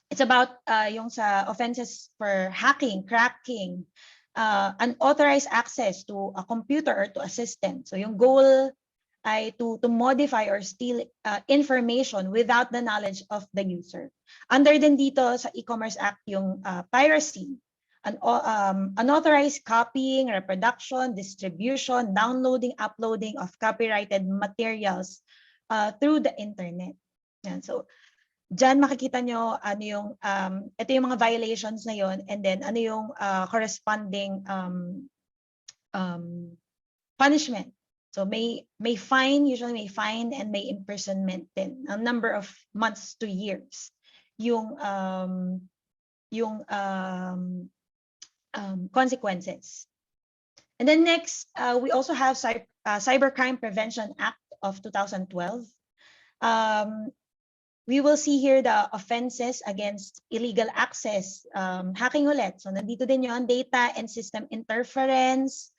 it's about yung sa offenses for hacking, cracking, unauthorized access to a computer or to a system. So yung goal ay to modify or steal information without the knowledge of the user. Under din dito sa E-Commerce Act yung piracy, unauthorized copying, reproduction, distribution, downloading, uploading of copyrighted materials through the internet. Yan. So dyan makikita nyo ano yung ito yung mga violations na yon, and then ano yung corresponding punishment. So may fine, usually may fine, and may imprisonment din, a number of months to years yung consequences. And then next, we also have Cybercrime Prevention Act of 2012. We will see here the offenses against illegal access, hacking ulit. So nandito din yung data and system interference,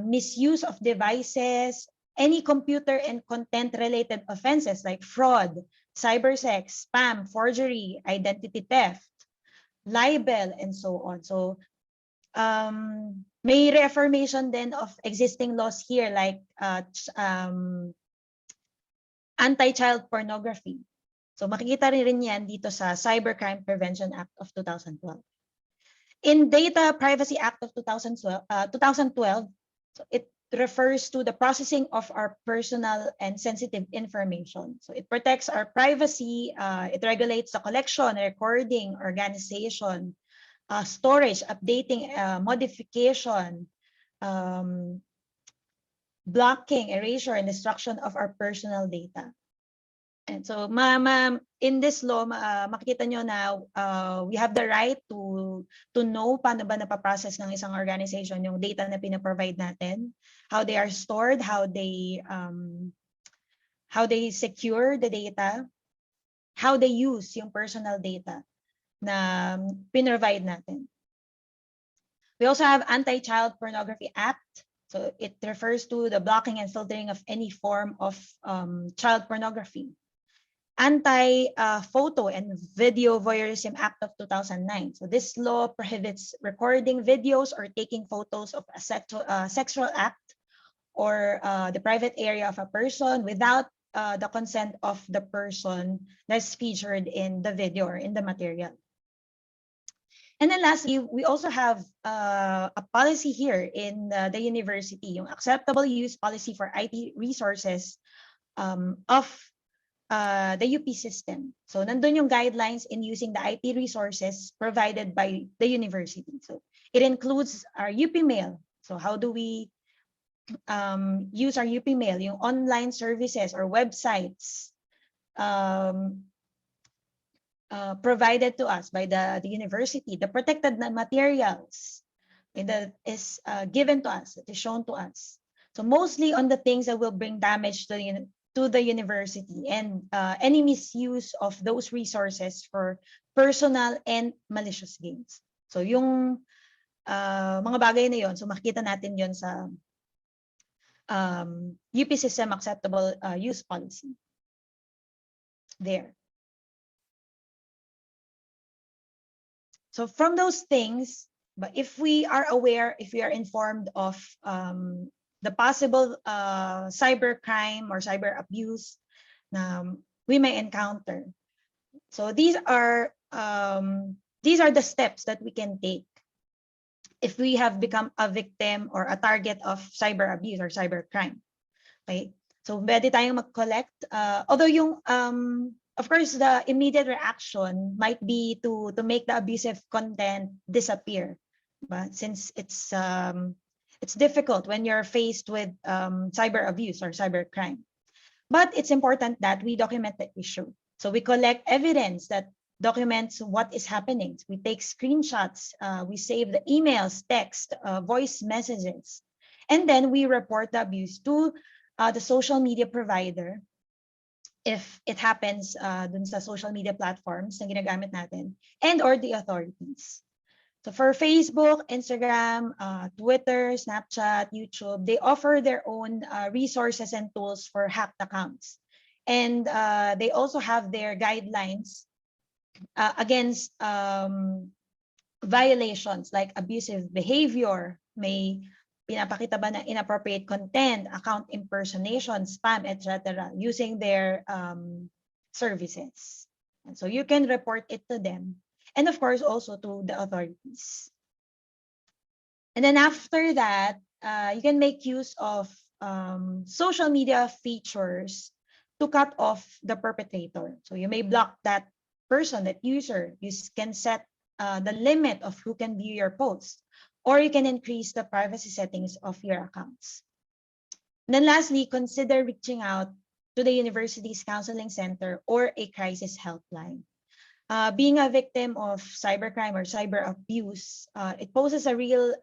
misuse of devices, any computer and content-related offenses like fraud, cybersex, spam, forgery, identity theft, libel, and so on. So may reaffirmation then of existing laws here like anti-child pornography. So makikita rin yan dito sa Cybercrime Prevention Act of 2012. In Data Privacy Act of 2012, so it refers to the processing of our personal and sensitive information. So it protects our privacy, it regulates the collection, recording, organization, storage, updating, modification, blocking, erasure, and destruction of our personal data. And so, in this law, makikita nyo na we have the right to know paano ba napaprocess ng isang organization yung data na pinaprovide natin, how they are stored, how they secure the data, how they use yung personal data na pinrovide natin. We also have Anti-Child Pornography Act. So it refers to the blocking and filtering of any form of child pornography. Anti-Photo and Video Voyeurism Act of 2009. So this law prohibits recording videos or taking photos of a sexual act or the private area of a person without the consent of the person that's featured in the video or in the material. And then lastly, we also have a policy here in the university, yung acceptable use policy for IT resources of the UP system. So nandun yung guidelines in using the IT resources provided by the university. So it includes our UP Mail. So how do we use our UP Mail, yung online services or websites provided to us by the university, the protected materials that is given to us, that is shown to us. So mostly on the things that will bring damage to the university and any misuse of those resources for personal and malicious gains. So yung mga bagay na yon, so makikita natin yon sa UP System Acceptable Use Policy. There. So from those things, but if we are aware, if we are informed of the possible cybercrime or cyber abuse we may encounter, so these are the steps that we can take if we have become a victim or a target of cyber abuse or cybercrime. Okay, so pwede tayong mag-collect, although yung of course, the immediate reaction might be to make the abusive content disappear, but since it's difficult when you're faced with cyber abuse or cyber crime. But it's important that we document the issue. So we collect evidence that documents what is happening. We take screenshots, we save the emails, text, voice messages, and then we report the abuse to the social media provider if it happens dun sa social media platforms na ginagamit natin, and or the authorities. So for Facebook, Instagram, Twitter, Snapchat, YouTube, they offer their own resources and tools for hacked accounts. And they also have their guidelines against violations like abusive behavior, may pinapakita ba na inappropriate content, account impersonation, spam, etc. using their services. And so you can report it to them. And of course, also to the authorities. And then after that, you can make use of social media features to cut off the perpetrator. So you may block that person, that user. You can set the limit of who can view your post, or you can increase the privacy settings of your accounts. And then lastly, consider reaching out to the university's counseling center or a crisis helpline. Being a victim of cybercrime or cyber abuse, it poses a real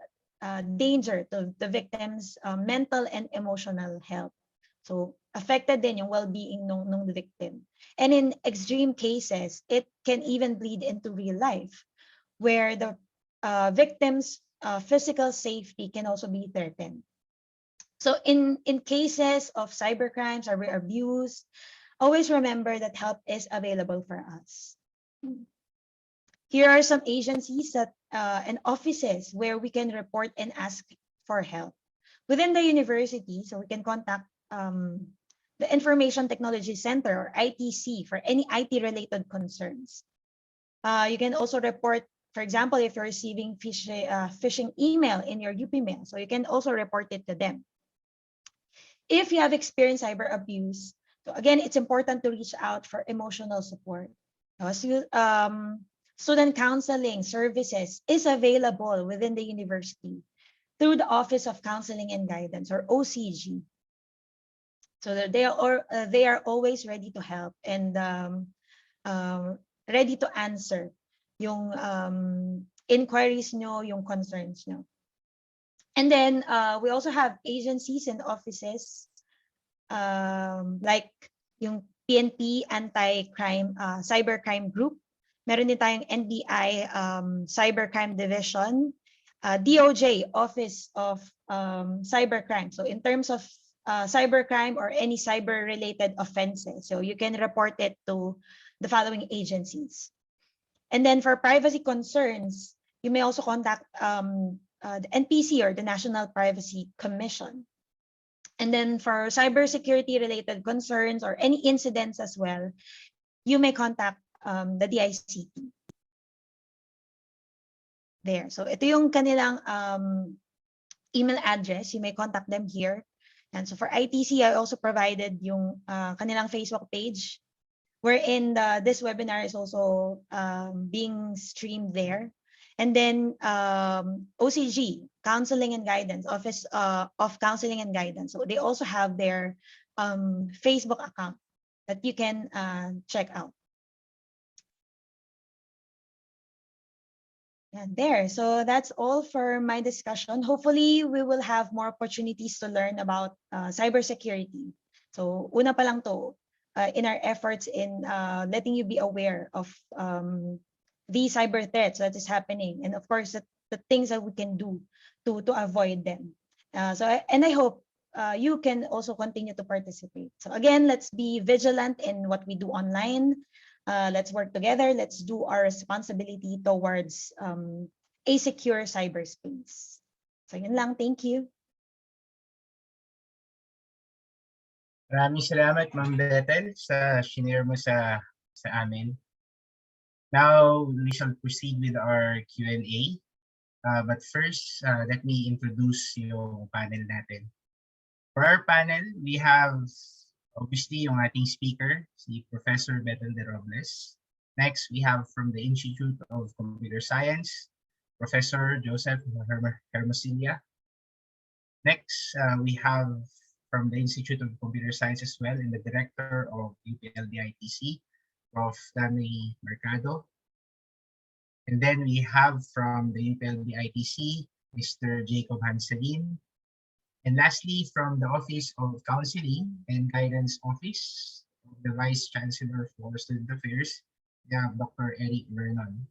danger to the victim's mental and emotional health. So affected din yung well-being ng victim. And in extreme cases, it can even bleed into real life, where the victim's physical safety can also be threatened. So in cases of cybercrime, cyber abuse, always remember that help is available for us. Here are some agencies that and offices where we can report and ask for help. Within the university, so we can contact the Information Technology Center or ITC for any IT-related concerns. You can also report, for example, if you're receiving phishing email in your UP mail, so you can also report it to them. If you have experienced cyber abuse, so again, it's important to reach out for emotional support. Student counseling services is available within the university through the Office of Counseling and Guidance, or OCG. So that they are always ready to help and ready to answer yung inquiries nyo, yung concerns nyo. And then we also have agencies and offices like yung PNP Anti-Crime Cybercrime Group. Meron din tayong NBI Cybercrime Division, DOJ Office of Cybercrime. So in terms of cybercrime or any cyber-related offenses, so you can report it to the following agencies. And then for privacy concerns, you may also contact the NPC or the National Privacy Commission. And then for cybersecurity related concerns or any incidents as well, you may contact the DICT. There. So ito yung kanilang email address. You may contact them here. And so for ITC, I also provided yung kanilang Facebook page, wherein this webinar is also being streamed there. And then OCG, Counseling and Guidance, Office of Counseling and Guidance. So they also have their Facebook account that you can check out. And there, so that's all for my discussion. Hopefully, we will have more opportunities to learn about cybersecurity. So una pa lang to, in our efforts in letting you be aware of the cyber threats that is happening, and of course the things that we can do to avoid them. And I hope you can also continue to participate. So again, let's be vigilant in what we do online. Let's work together. Let's do our responsibility towards a secure cyberspace. So yun lang. Thank you. Maraming salamat, Ma'am Bethel, sa shinare mo sa amin. Now, we shall proceed with our Q&A. But first, let me introduce yung panel natin. For our panel, we have obviously yung ating speaker, si Professor Bethel de Robles. Next, we have from the Institute of Computer Science, Professor Joseph Hermosilla. Next, we have from the Institute of Computer Science as well, and the Director of UPLB ITC, Prof. Dami Mercado. And then we have from the UPLB ITC, Mr. Jacob Hanselin. And lastly, from the Office of Counseling and Guidance Office of the Vice Chancellor for Student Affairs, we have Dr. Eric Vernon.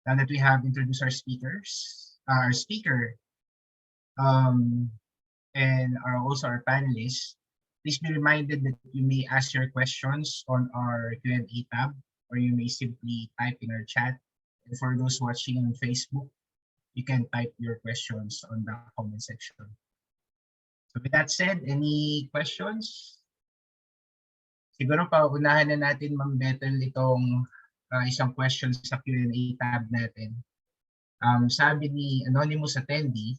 Now that we have introduced our speaker, and also our panelists, please be reminded that you may ask your questions on our Q&A tab, or you may simply type in our chat. And for those watching on Facebook, you can type your questions on the comment section. So with that said, any questions? Siguro paunahan na natin, Ma'am Bethel, itong isang question sa Q&A tab natin. Sabi ni anonymous attendee,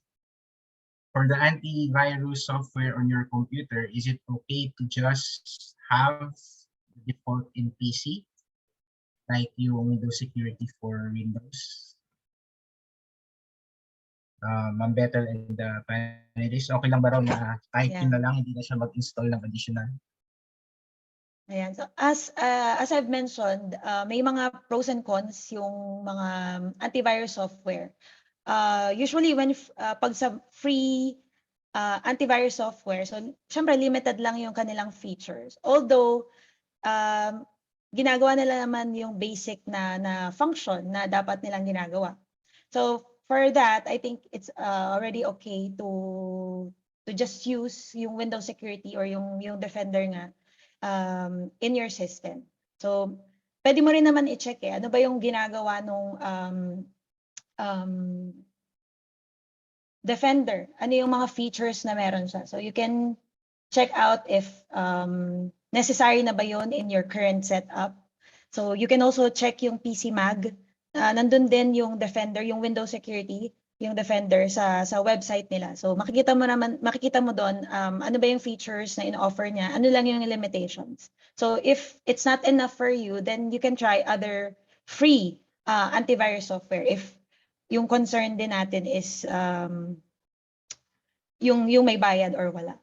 for the antivirus software on your computer, is it okay to just have the default in PC, like yung Windows security for Windows? Ma'am Bethel and the panelists, okay lang ba raw na kahit yun na lang, hindi na siya mag-install ng additional? Ayan. So as I've mentioned, may mga pros and cons yung mga antivirus software. Usually when pag sa free antivirus software, so syempre limited lang yung kanilang features. Although ginagawa nila naman yung basic na function na dapat nilang ginagawa. So for that, I think it's already okay to to just use yung Windows security or yung Defender nga in your system. So, pwede mo rin naman i-check ano ba yung ginagawa nung Defender, ano yung mga features na meron siya. So, you can check out if necessary na ba yun in your current setup. So, you can also check yung PC Mag. Nandun din yung Defender, yung Windows security, yung Defender sa website nila. So, makikita mo doon ano ba yung features na in-offer niya, ano lang yung limitations. So, if it's not enough for you, then you can try other free antivirus software if yung concern din natin is yung may bayad or wala.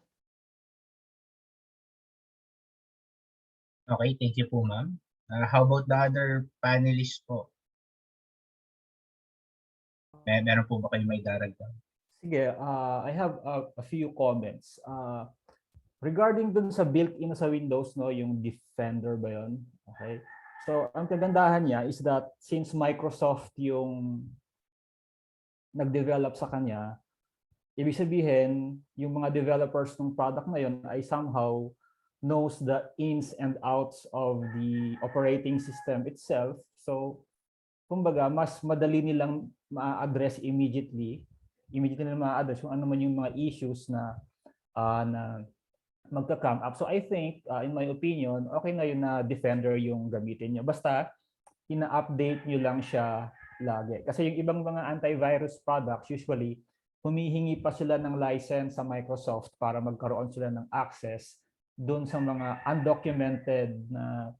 Okay, thank you po, ma'am. How about the other panelists po? Meron po ba kayo may daragdag? Sige, I have a few comments. Regarding dun sa built-in sa Windows, no, yung Defender ba yun? Okay. So, ang kagandahan niya is that since Microsoft yung nag-develop sa kanya, ibig sabihin, yung mga developers ng product na yun ay somehow knows the ins and outs of the operating system itself. So, kumbaga, mas madali nilang ma-address immediately nilang ma-address kung ano man yung mga issues na magka-come up. So I think, in my opinion, okay na yun na Defender yung gamitin nyo. Basta, ina-update nyo lang siya lagi. Kasi yung ibang mga antivirus products, usually, humihingi pa sila ng license sa Microsoft para magkaroon sila ng access doon sa mga undocumented na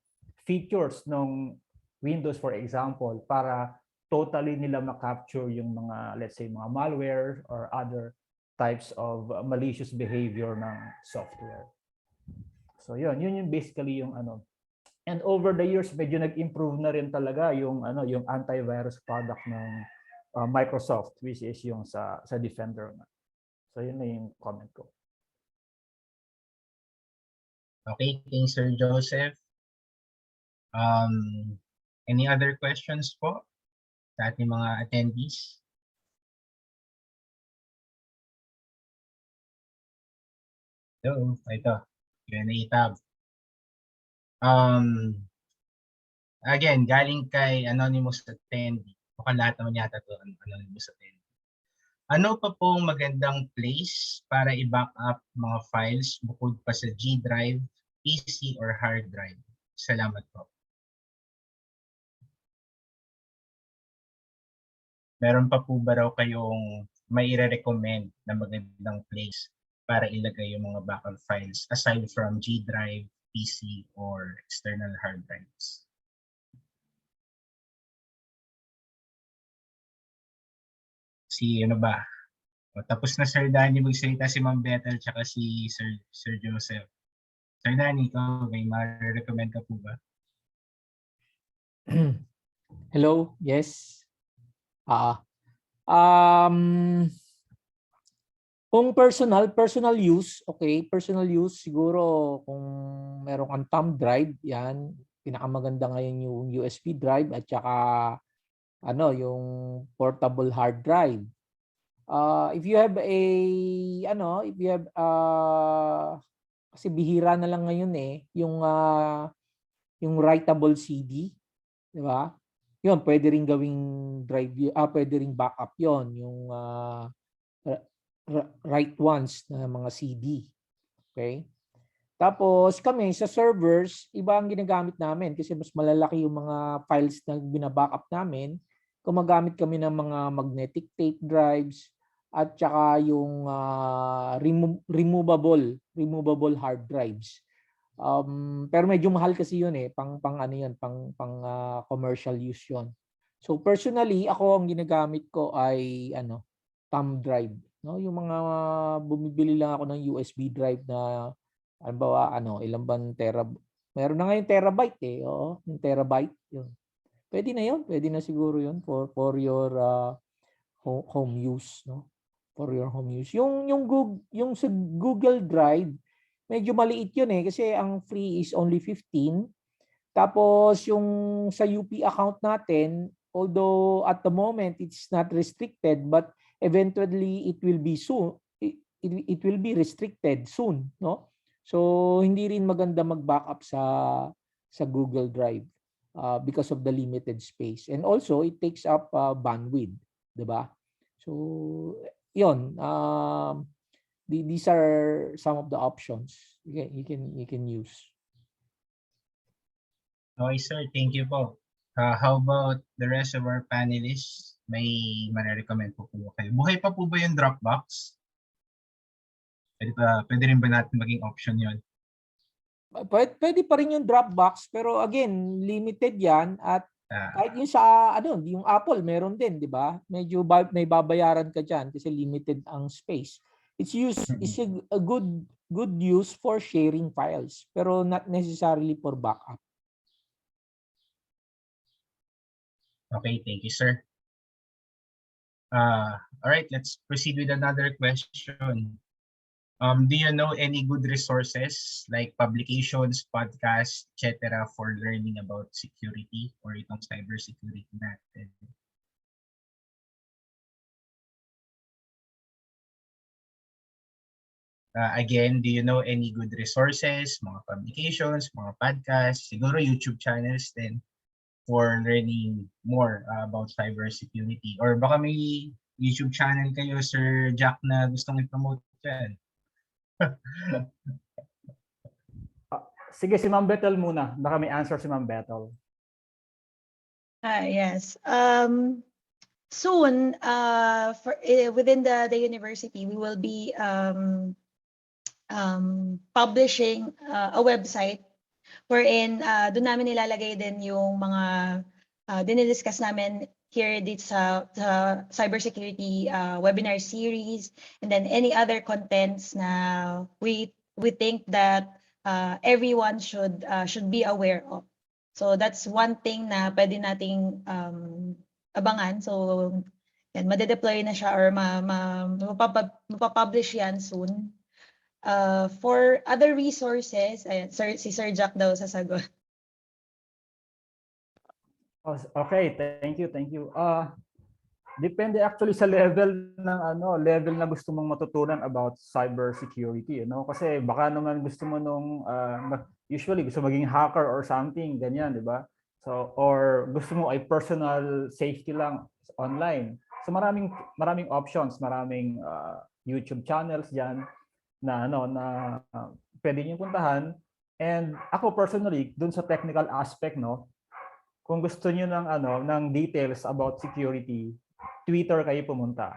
features ng Windows, for example, para totally nila ma-capture yung mga, let's say, mga malware or other types of malicious behavior ng software. So yun yung basically yung ano. And over the years, medyo nag-improve na rin talaga yung yung antivirus product ng Microsoft, which is yung sa Defender na. So yun na yung comment ko. Okay, thanks Sir Joseph. Any other questions po sa ating mga attendees? So, ito, Q&A tab. Again, galing kay anonymous attendee. Mukhang lahat naman yata ito anonymous attendee. Ano pa pong magandang place para i-back up mga files bukod pa sa G drive, PC, or hard drive? Salamat po. Meron pa po ba raw kayong may i-recommend na magandang place para ilagay yung mga backup files aside from G drive, PC, or external hard drives? Ano ba? O, tapos na Sir Danny magsalita, si Ma'am Bethel tsaka si Sir Joseph. Sir Danny, ikaw may ma-recommend ka po ba? Hello, yes. Kung personal use, okay, personal use siguro kung meron kang thumb drive, yan, pinakamaganda ngayon yung USB drive at saka yung portable hard drive. If you have kasi bihira na lang ngayon yung writable CD, di ba? Yun, pwede ring gawing drive, pwede ring backup yon yung write once na mga CD. Okay? Tapos kami sa servers, iba ang ginagamit namin kasi mas malalaki yung mga files na binabackup namin. Gumagamit kami ng mga magnetic tape drives at saka yung removable hard drives. Pero medyo mahal kasi yun pang commercial use yun. So personally, ako ang ginagamit ko ay thumb drive, no? Yung mga bumibili lang ako ng USB drive na ilang bang meron na ngayon terabyte oo, yung terabyte yun. Pwede na yun, pwede na siguro yun for your home use, no? For your home use. Yung sa Google Drive, medyo maliit yun kasi ang free is only 15. Tapos yung sa UP account natin, although at the moment it's not restricted, but eventually it will be soon. it will be restricted soon, no? So hindi rin maganda mag-backup sa Google Drive because of the limited space. And also it takes up bandwidth, 'di ba? So 'yon, these are some of the options you can use. Okay, sir. Thank you po. How about the rest of our panelists? May marirecommend po kayo. Buhay pa po ba yung Dropbox? Pwede rin ba natin maging option yon? Pwede pa rin yung Dropbox, pero again, limited yan. At kahit yung sa yung Apple, meron din, di ba? Medyo may babayaran ka dyan kasi limited ang space. It's a good use for sharing files, pero not necessarily for backup. Okay, thank you, sir. All right, let's proceed with another question. Do you know any good resources like publications, podcasts, etc. for learning about security or itong cybersecurity natin? Again, do you know any good resources, mga publications, mga podcasts, siguro YouTube channels din for learning more about cybersecurity? Or baka may YouTube channel kayo, Sir Jack, na gustong i-promote dyan? Sige, si Ma'am Bethel muna. Baka may answer si Ma'am Bethel. Yes. Soon, within the university, we will be publishing a website wherein doon namin nilalagay din yung mga dinidiscuss namin here dito sa cybersecurity webinar series, and then any other contents na we think that everyone should be aware of. So that's one thing na pwede nating abangan. So yan, madedeploy na siya or mapapublish yan soon. For other resources, ayan, si Sir Jack daw sasagot. Okay, thank you. Depende actually sa level na gusto mong matutunan about cybersecurity, Kasi baka naman gusto mo usually gusto maging hacker or something, ganyan, di ba? So, or gusto mo ay personal safety lang online. So maraming options, maraming YouTube channels diyan na pwede niyo puntahan. And ako personally, dun sa technical aspect, kung gusto niyo ng details about security, Twitter kayo pumunta.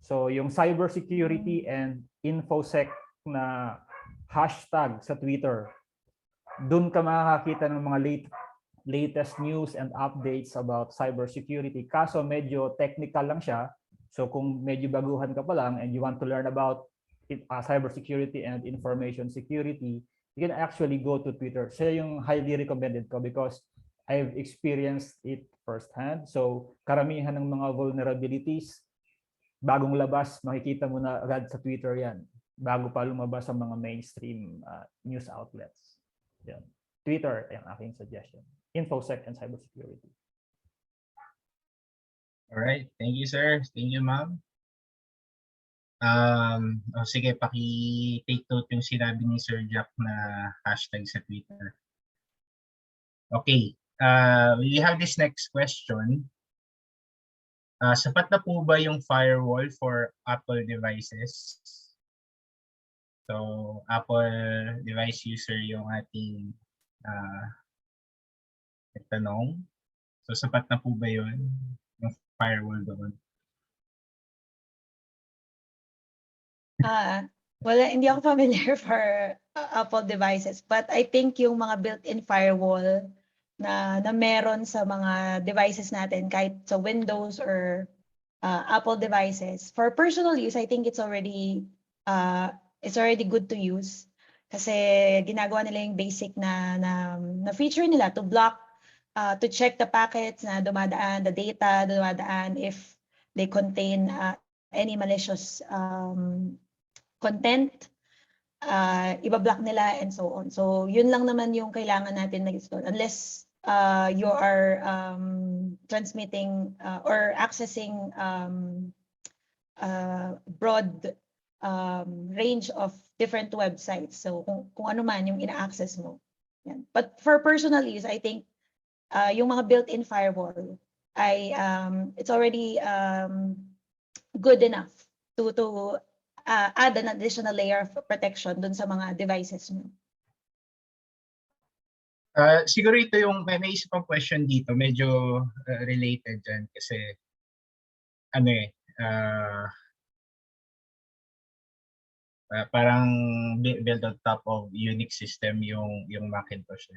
So yung cybersecurity and infosec na hashtag sa Twitter, dun ka makakakita ng mga latest news and updates about cybersecurity. Kaso medyo technical lang siya. So kung medyo baguhan ka pa lang and you want to learn about cybersecurity and information security, you can actually go to Twitter. Siya yung highly recommended ko because I've experienced it firsthand. So karamihan ng mga vulnerabilities, bagong labas, makikita mo na agad sa Twitter yan. Bago pa lumabas sa mga mainstream news outlets. Yan. Twitter, yung aking suggestion. Infosec and cybersecurity. All right, thank you, sir. Thank you, ma'am. Sige, paki-take note yung sinabi ni Sir Jack na hashtag sa Twitter. Okay, we have this next question. Sapat na po ba yung firewall for Apple devices? So, Apple device user yung ating tanong. So, sapat na po ba yun? Yung firewall doon? Wala, hindi ako familiar for Apple devices, but I think yung mga built-in firewall na meron sa mga devices natin, kahit sa Windows or Apple devices, for personal use, I think it's already good to use. Kasi ginagawa nila yung basic na feature nila to block, to check the packets na dumadaan, the data dumadaan, if they contain any malicious content, ibablock nila and so on. So yun lang naman yung kailangan natin na-install unless you are transmitting or accessing broad range of different websites. So kung ano man yung ina-access mo. Yan. But for personal use, I think yung mga built-in firewall ay it's already good enough to add an additional layer of protection dun sa mga devices mo. Siguro ito yung may isa pang question dito, medyo related dyan kasi ano parang built on top of Unix system yung Macintosh.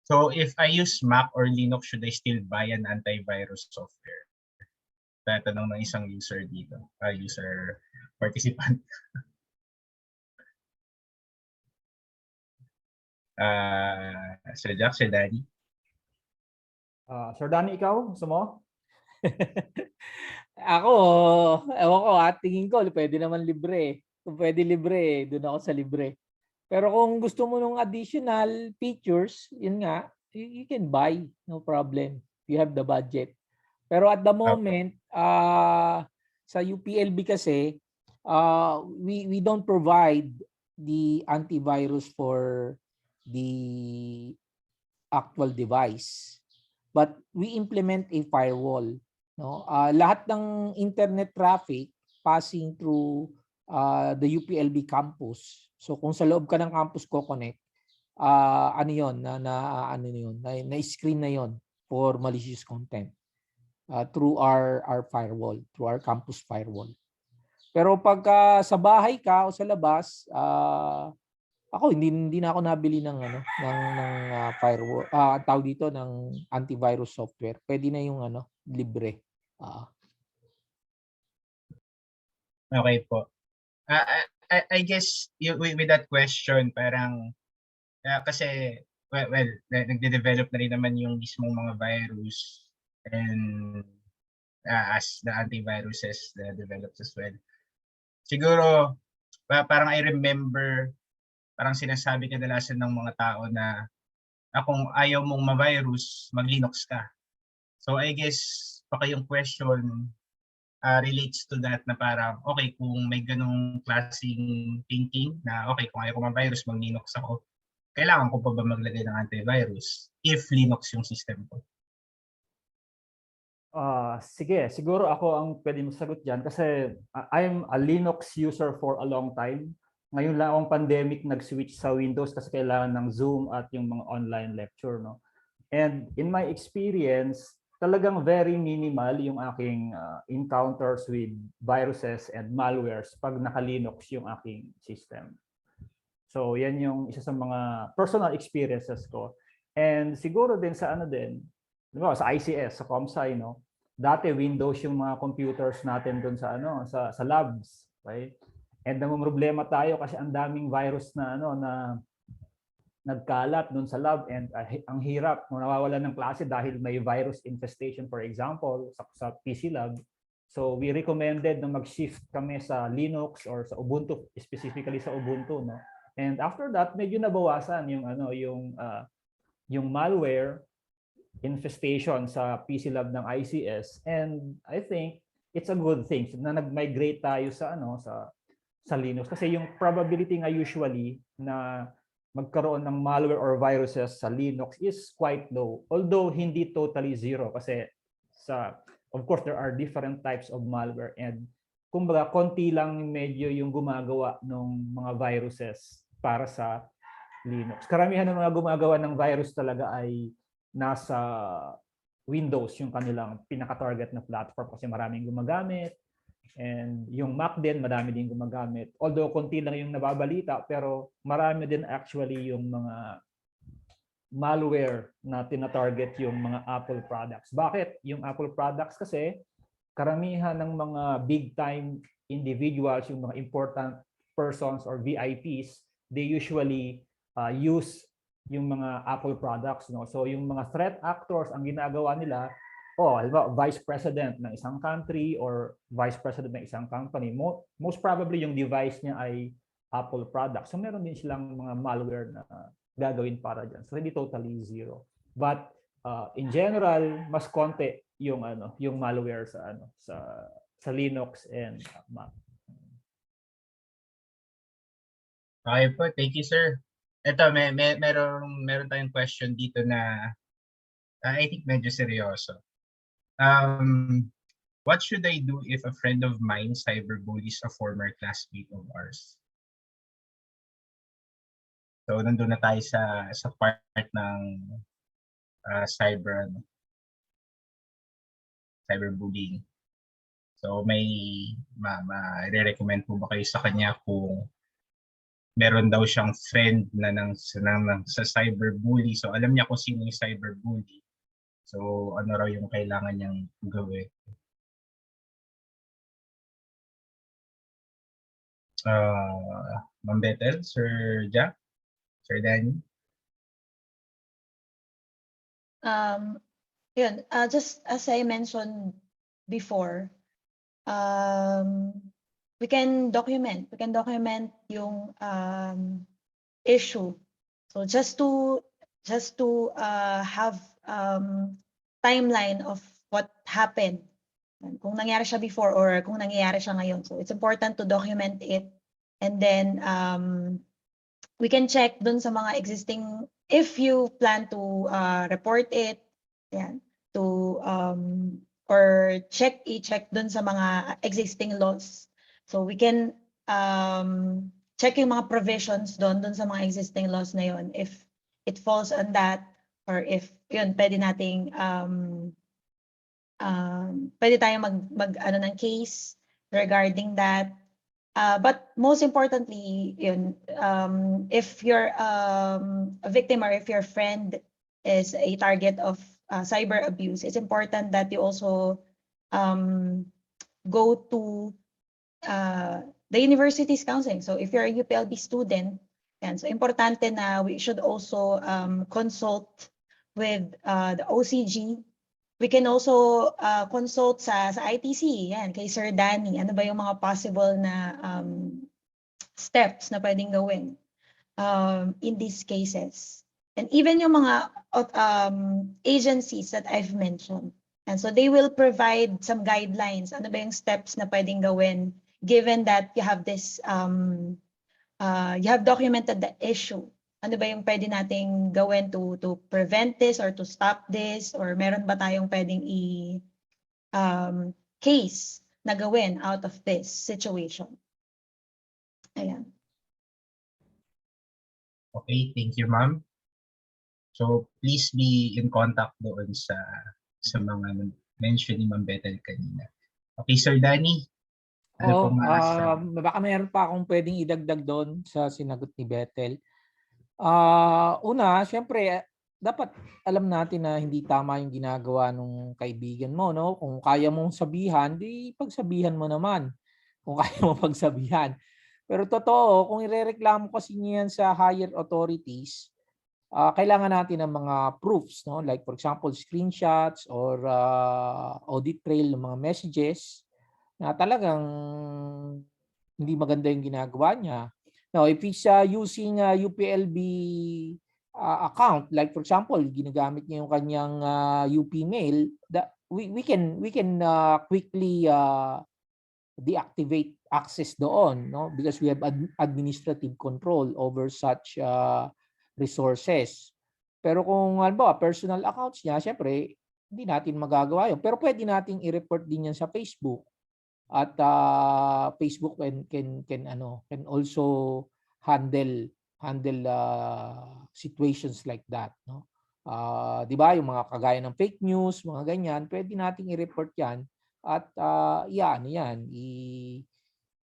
So if I use Mac or Linux, should I still buy an antivirus software? Tatanong ng isang user dito, user participant. Sir Jack, Sir Danny. Sir Danny, ikaw? Gusto mo? Ako, ewan ko tingin ko pwede naman libre. Kung pwede libre, doon ako sa libre. Pero kung gusto mo ng additional features, yun nga, you can buy, no problem. You have the budget. Pero at the moment, sa UPLB kasi, we don't provide the antivirus for the actual device. But we implement a firewall. No? Lahat ng internet traffic passing through the UPLB campus. So kung sa loob ka ng campus ko connect, ano 'yon na screen na 'yon for malicious content through our firewall, through our campus firewall. Pero pagka sa bahay ka o sa labas, ako hindi na ako nabili ng firewall, tawag dito ng antivirus software. Pwede na yung libre. Okay po. I guess with that question, parang kasi nagde-develop na rin naman yung mismong mga virus and as the antiviruses develops as well. Siguro parang I remember parang sinasabi kadalasan ng mga tao na kung ayaw mong ma-virus, mag-Linux ka. So I guess baka yung question relates to that na parang okay kung may ganung klaseng thinking na okay kung ayaw ko ma-virus, mag-Linux ako. Kailangan ko pa ba maglagay ng antivirus if Linux yung system ko? Sige, siguro ako ang pwede masagot dyan kasi I'm a Linux user for a long time. Ngayon lang akong pandemic nag-switch sa Windows kasi kailangan ng Zoom at yung mga online lecture. No? And in my experience, talagang very minimal yung aking encounters with viruses and malwares pag naka-Linux yung aking system. So yan yung isa sa mga personal experiences ko. And siguro din sa sa ICS, sa ComSci, no? Dati Windows yung mga computers natin doon sa sa labs, right? And namumroblema tayo kasi ang daming virus na na nagkalat doon sa lab and ang hirap kung nawawalan ng klase dahil may virus infestation, for example, sa PC lab. So we recommended na mag-shift kami sa Linux or sa Ubuntu, specifically sa Ubuntu, no? And after that, medyo nabawasan yung malware infestation sa PC lab ng ICS, and I think it's a good thing na nag-migrate tayo sa sa Linux kasi yung probability nga usually na magkaroon ng malware or viruses sa Linux is quite low, although hindi totally zero kasi of course there are different types of malware and kumbaga konti lang medyo yung gumagawa ng mga viruses para sa Linux. Karamihan ng mga gumagawa ng virus talaga ay nasa Windows, yung kanilang pinaka-target na platform kasi maraming gumagamit. And yung Mac din, marami din gumagamit. Although konti lang yung nababalita, pero marami din actually yung mga malware na tina-target yung mga Apple products. Bakit? Yung Apple products kasi karamihan ng mga big-time individuals, yung mga important persons or VIPs, they usually use yung mga Apple products, no? So yung mga threat actors ang ginagawa nila, vice president ng isang country or vice president ng isang company, most probably yung device niya ay Apple product. So meron din silang mga malware na gagawin para diyan. So hindi totally zero. But in general, mas konti yung yung malware sa sa Linux and Mac. Okay po, thank you, sir. Ito, meron tayong question dito na I think medyo seryoso. What should I do if a friend of mine cyberbullies a former classmate of ours? So, nandun na tayo sa part ng cyberbullying. So, may re-recommend po ba kayo sa kanya kung meron daw siyang friend na sa cyberbully. So, alam niya kung sino yung cyberbully. So, ano raw yung kailangan niyang gawin? Ma'am Bethel, Sir Jack, Sir Danny? Yun, just as I mentioned before, we can document yung issue. So just to have timeline of what happened, kung nangyari siya before or kung nangyayari siya ngayon. So it's important to document it, and then we can check dun sa mga existing, if you plan to report it, yan, to or i-check dun sa mga existing laws. So we can check yung mga provisions dun sa mga existing laws na yun, if it falls on that, or if yun, pwede nating pwede tayong mag ano ng case regarding that. But most importantly, yun, if you're a victim or if your friend is a target of cyber abuse, it's important that you also go to the university's counseling. So if you're a UPLB student, yan, so importante na we should also consult with the OCG. We can also consult sa ITC, yan, kay Sir Danny. Ano ba yung mga possible na steps na pwedeng gawin in these cases. And even yung mga agencies that I've mentioned. And so they will provide some guidelines. Ano ba yung steps na pwedeng gawin given that you have this, you have documented the issue. Ano ba yung pwede nating gawin to prevent this or to stop this, or meron ba tayong pwedeng case na gawin out of this situation? Ayan. Okay, thank you, ma'am. So, please be in contact doon sa mga mention ni Ma'am Bethel kanina. Okay, Sir Danny. Ano pong baka mayroon pa akong pwedeng idagdag doon sa sinagot ni Bethel. Una, syempre, dapat alam natin na hindi tama yung ginagawa ng kaibigan mo, no? Kung kaya mong sabihan, di pagsabihan mo naman. Kung kaya mo pagsabihan. Pero totoo, kung irereklamo kasi niyan sa higher authorities, kailangan natin ng mga proofs, no? Like for example, screenshots or audit trail ng mga messages na talagang hindi maganda yung ginagawa niya. Now, if he's using UPLB account, like for example, ginagamit niya yung kanyang UP mail, we can quickly deactivate access doon, no? Because we have administrative control over such resources. Pero kung halimbawa personal accounts niya, syempre hindi natin magagawa yun. Pero pwede nating i-report din yan sa Facebook. At Facebook can also handle situations like that, no? 'Di ba, yung mga kagaya ng fake news, mga ganyan, pwede nating i-report yan at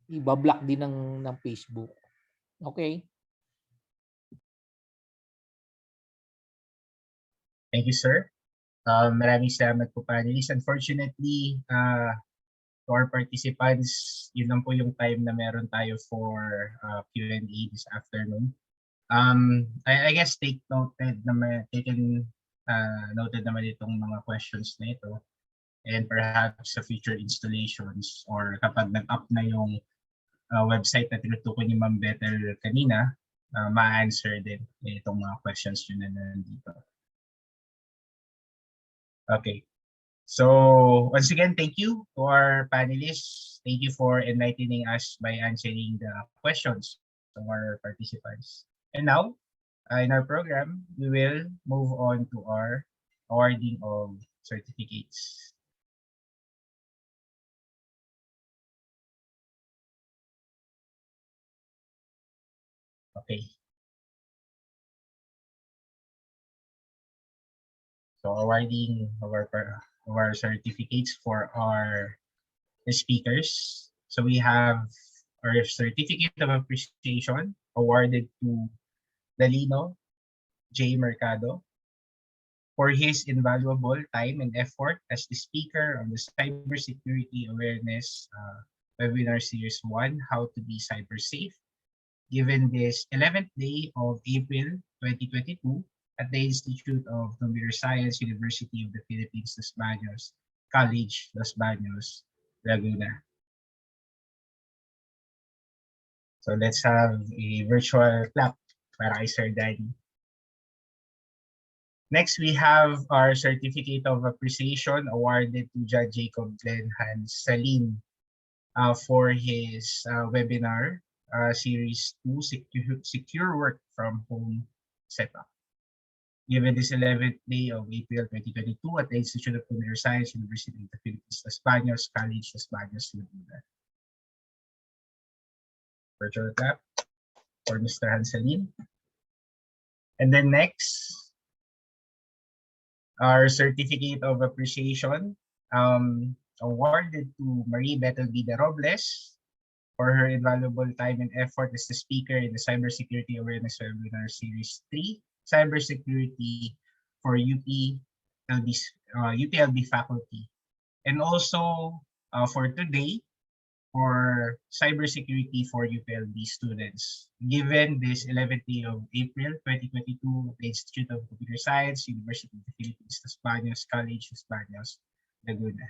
i-block din ng Facebook. Okay? Thank you, sir. Maraming salamat po, panelists. Unfortunately, to our participants, yun lang po yung time na meron tayo for Q&A this afternoon. I guess noted naman itong mga questions na ito, and perhaps sa future installations or kapag nag-up na yung website na tinutukoy ni Ma'am Bethel kanina, ma-answer din itong mga questions yun na nandito. Okay. So once again, thank you to our panelists. Thank you for enlightening us by answering the questions of our participants. And now, in our program, we will move on to our awarding of certificates. Okay. So awarding of our certificates for our speakers. So we have our certificate of appreciation awarded to Dalino J. Mercado for his invaluable time and effort as the speaker on the Cybersecurity Awareness Webinar Series 1, How to be Cyber Safe, given this 11th day of April 2022 at the Institute of Computer Science, University of the Philippines, Los Baños College, Los Baños, Laguna. So let's have a virtual clap para kay Sir Danny. Next, we have our Certificate of Appreciation awarded to Judge Jacob Glenn Hans Salim for his webinar Series 2, Secure Work from Home Setup. Given this 11th day of April 2022 at the Institute of Computer Science, University of the Philippines, Los Baños College, Los Baños, Laguna. Virtual clap for Mr. Hanselin. And then next, our Certificate of Appreciation awarded to Marie Betelvida Robles for her invaluable time and effort as the speaker in the Cybersecurity Awareness Webinar Series 3, Cybersecurity for UPLB faculty. And also for today, for cybersecurity for UPLB students. Given this 11th day of April 2022 at the Institute of Computer Science, University of the Philippines, Los Baños College, Los Baños, Laguna.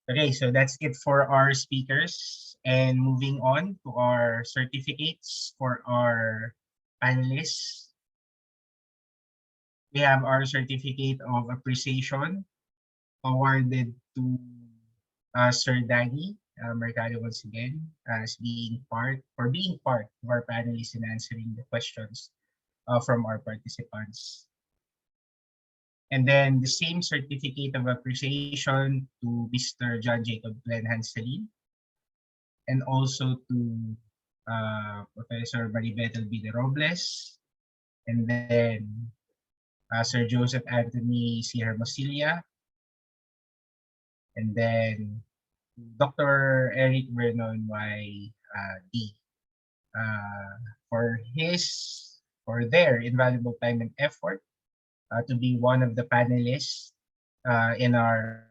Okay, so that's it for our speakers. And moving on to our certificates for our panelists. We have our Certificate of Appreciation awarded to Sir Danny Mercado once again as being part of our panelists in answering the questions from our participants. And then the same Certificate of Appreciation to Mr. John Jacob Glenn Hanselin and also to Professor Maribel B. De Robles, and then Sir Joseph Anthony C. Hermosilla, and then Dr. Eric Vernon Y. D. For their invaluable time and effort to be one of the panelists in our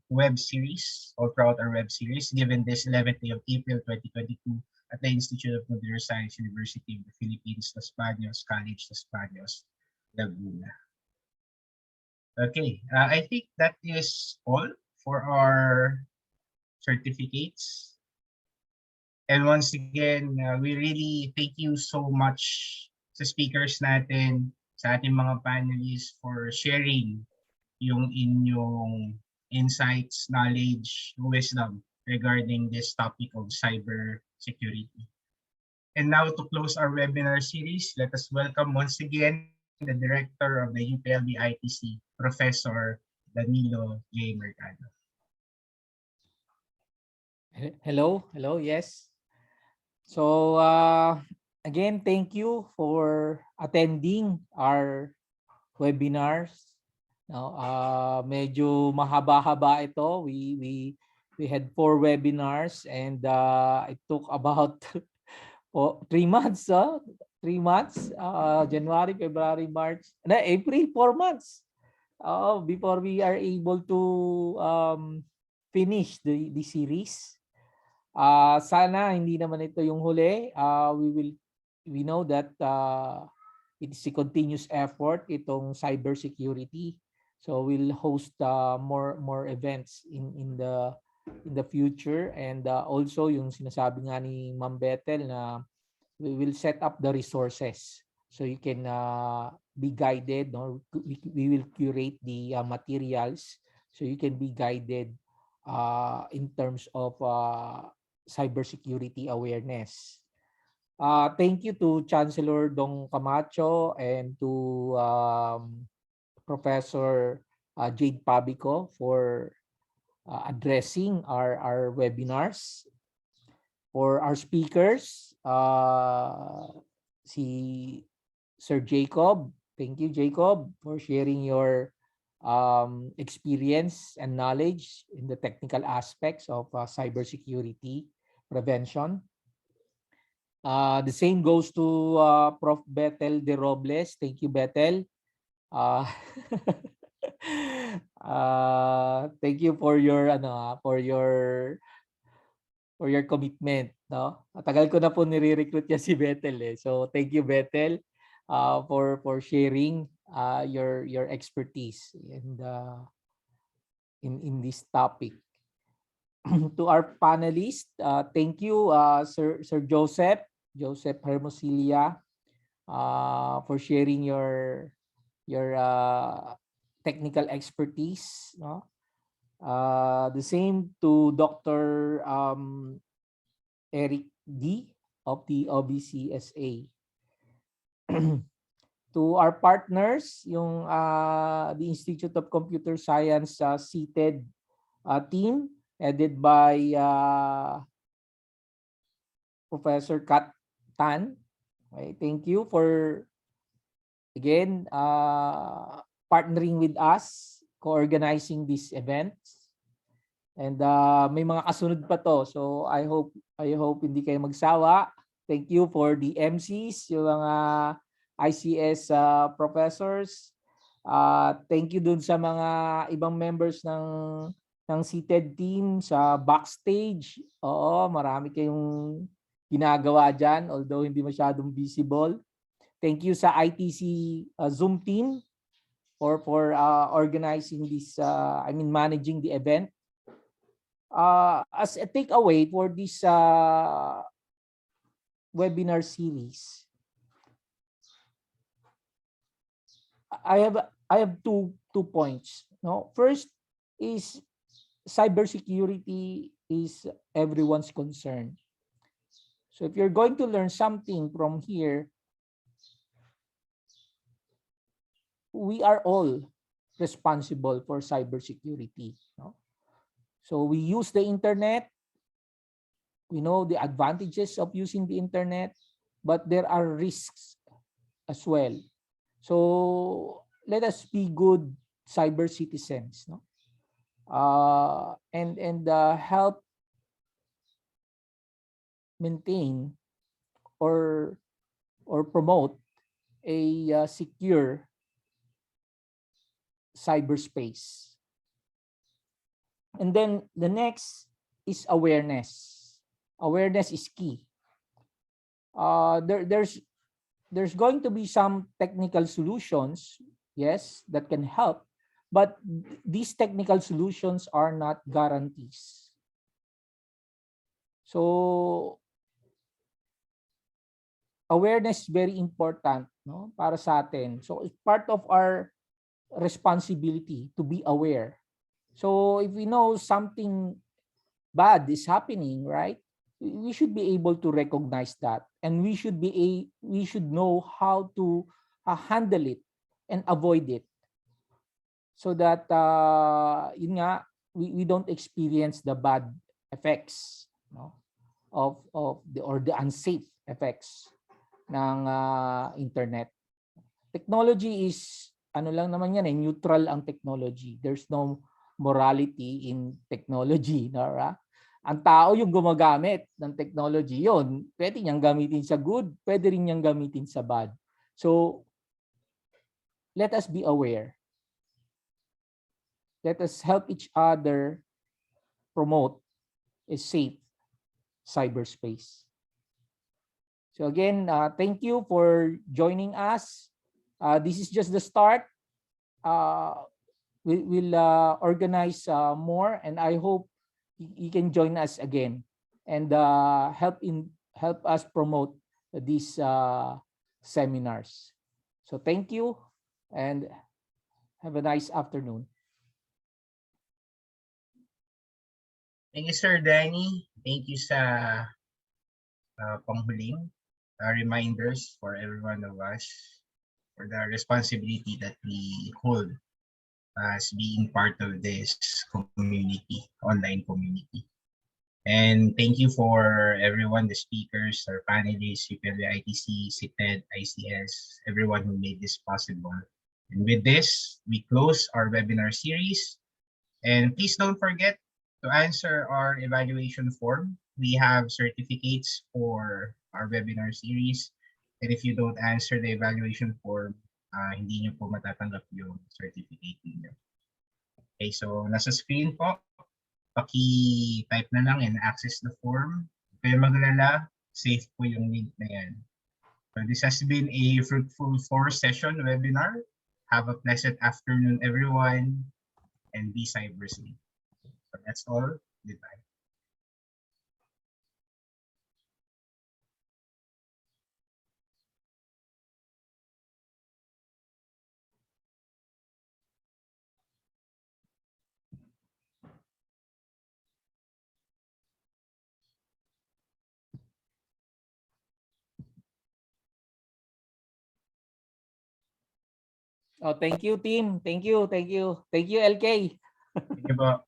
web series, all throughout our web series, given this 11th day of April 2022 at the Institute of Computer Science, University of the Philippines, Los Baños College, Los Baños, Laguna. Okay, I think that is all for our certificates. And once again, we really thank you so much sa speakers natin, sa ating mga panelists for sharing yung inyong insights, knowledge, wisdom regarding this topic of cyber security. And now to close our webinar series, let us welcome once again the Director of the UPLB ITC, Professor Danilo J. Mercado. Hello, yes. So again, thank you for attending our webinars. Now, medyo mahaba-haba ito. We had 4 webinars and it took about 3 months. 3 months, January, February, March, April, 4 months before we are able to finish the series. Sana hindi naman ito yung huli. We know that it's a continuous effort itong cybersecurity. So we'll host more events in the future, and also yung sinasabi nga ni Ma'am Bethel na we will set up the resources so you can be guided. No? We will curate the materials so you can be guided in terms of cybersecurity awareness. Thank you to Chancellor Dong Camacho and to Professor Jade Pabico for addressing our webinars. For our speakers, si Sir Jacob. Thank you, Jacob, for sharing your experience and knowledge in the technical aspects of cybersecurity prevention. The same goes to Prof. Bethel De Robles. Thank you, Bethel. Thank you for your for your commitment, no? Matagal ko na po nire-recruit niya si Bethel eh. So thank you, Bethel, for sharing your expertise in this topic. To our panelists, thank you, Sir Joseph Hermosilia, for sharing your technical expertise, no? The same to Dr. Eric D of the OBCSA. To our partners, yung the Institute of Computer Science seated team headed by Professor Kat Tan. Okay, thank you for again partnering with us, co-organizing this event. And may mga kasunod pa to. So I hope hindi kayo magsawa. Thank you for the MCs, yung mga ICS professors. Thank you dun sa mga ibang members ng seated team sa backstage. Oo, marami kayong ginagawa dyan, although hindi masyadong visible. Thank you sa ITC Zoom team for organizing this, managing the event. As a takeaway for this webinar series, I have two points. No, first is cybersecurity is everyone's concern. So if you're going to learn something from here, we are all responsible for cybersecurity. No? So we use the internet. We know the advantages of using the internet, but there are risks as well. So let us be good cyber citizens, no? And help maintain or promote a secure cyberspace. And then the next is awareness. Awareness is key. There's going to be some technical solutions, yes, that can help, but these technical solutions are not guarantees. So awareness is very important, no, para sa atin. So it's part of our responsibility to be aware. So if we know something bad is happening, right, we should be able to recognize that, and we should know how to handle it and avoid it, so that yun nga, we don't experience the bad effects, no, of the unsafe effects ng internet. Technology is lang naman yan, neutral ang technology. There's no morality in technology, no? Ang tao yung gumagamit ng technology, yon pwede niyang gamitin sa good, pwede rin niyang gamitin sa bad. So let us be aware. Let us help each other promote a safe cyberspace. So again, thank you for joining us. This is just the start. We'll organize more, and I hope you can join us again and help us promote these seminars. So thank you and have a nice afternoon. Thank you, Sir Danny. Thank you sa panghuling reminders for every one of us for the responsibility that we hold as being part of this community, online community. And thank you for everyone, the speakers, our panelists, UPLB ITC, CITED, ICS, everyone who made this possible. And with this, we close our webinar series. And please don't forget to answer our evaluation form. We have certificates for our webinar series. And if you don't answer the evaluation form, hindi nyo po matatanggap yung certificate niyo. Okay, so nasa screen po. Paki-type na lang and access the form. Kaya maglala, safe po yung link na yan. So this has been a fruitful 4-session webinar. Have a pleasant afternoon, everyone, and be cyber safe. So that's all. Goodbye. Oh, thank you, team. Thank you, thank you. Thank you, LK. Sige po.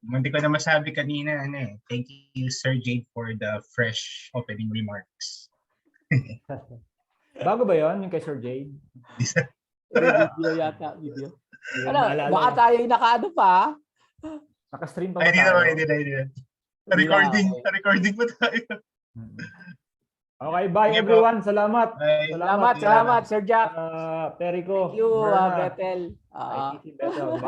Munti ko na masabi kanina, thank you, Sir Jade, for the fresh opening remarks. Bago ba yon yung kay Sir Jade? Video yata, video. Hindi ko Ano, maalala baka eh. tayo yung nakaano pa. Naka-stream pa Ay, ba hindi tayo? na. Recording po tayo. Okay, bye Sige po. everyone. Salamat. Bye. Salamat, Sir Jack. Perico. Thank you, Berna, Bethel. ITC Bethel.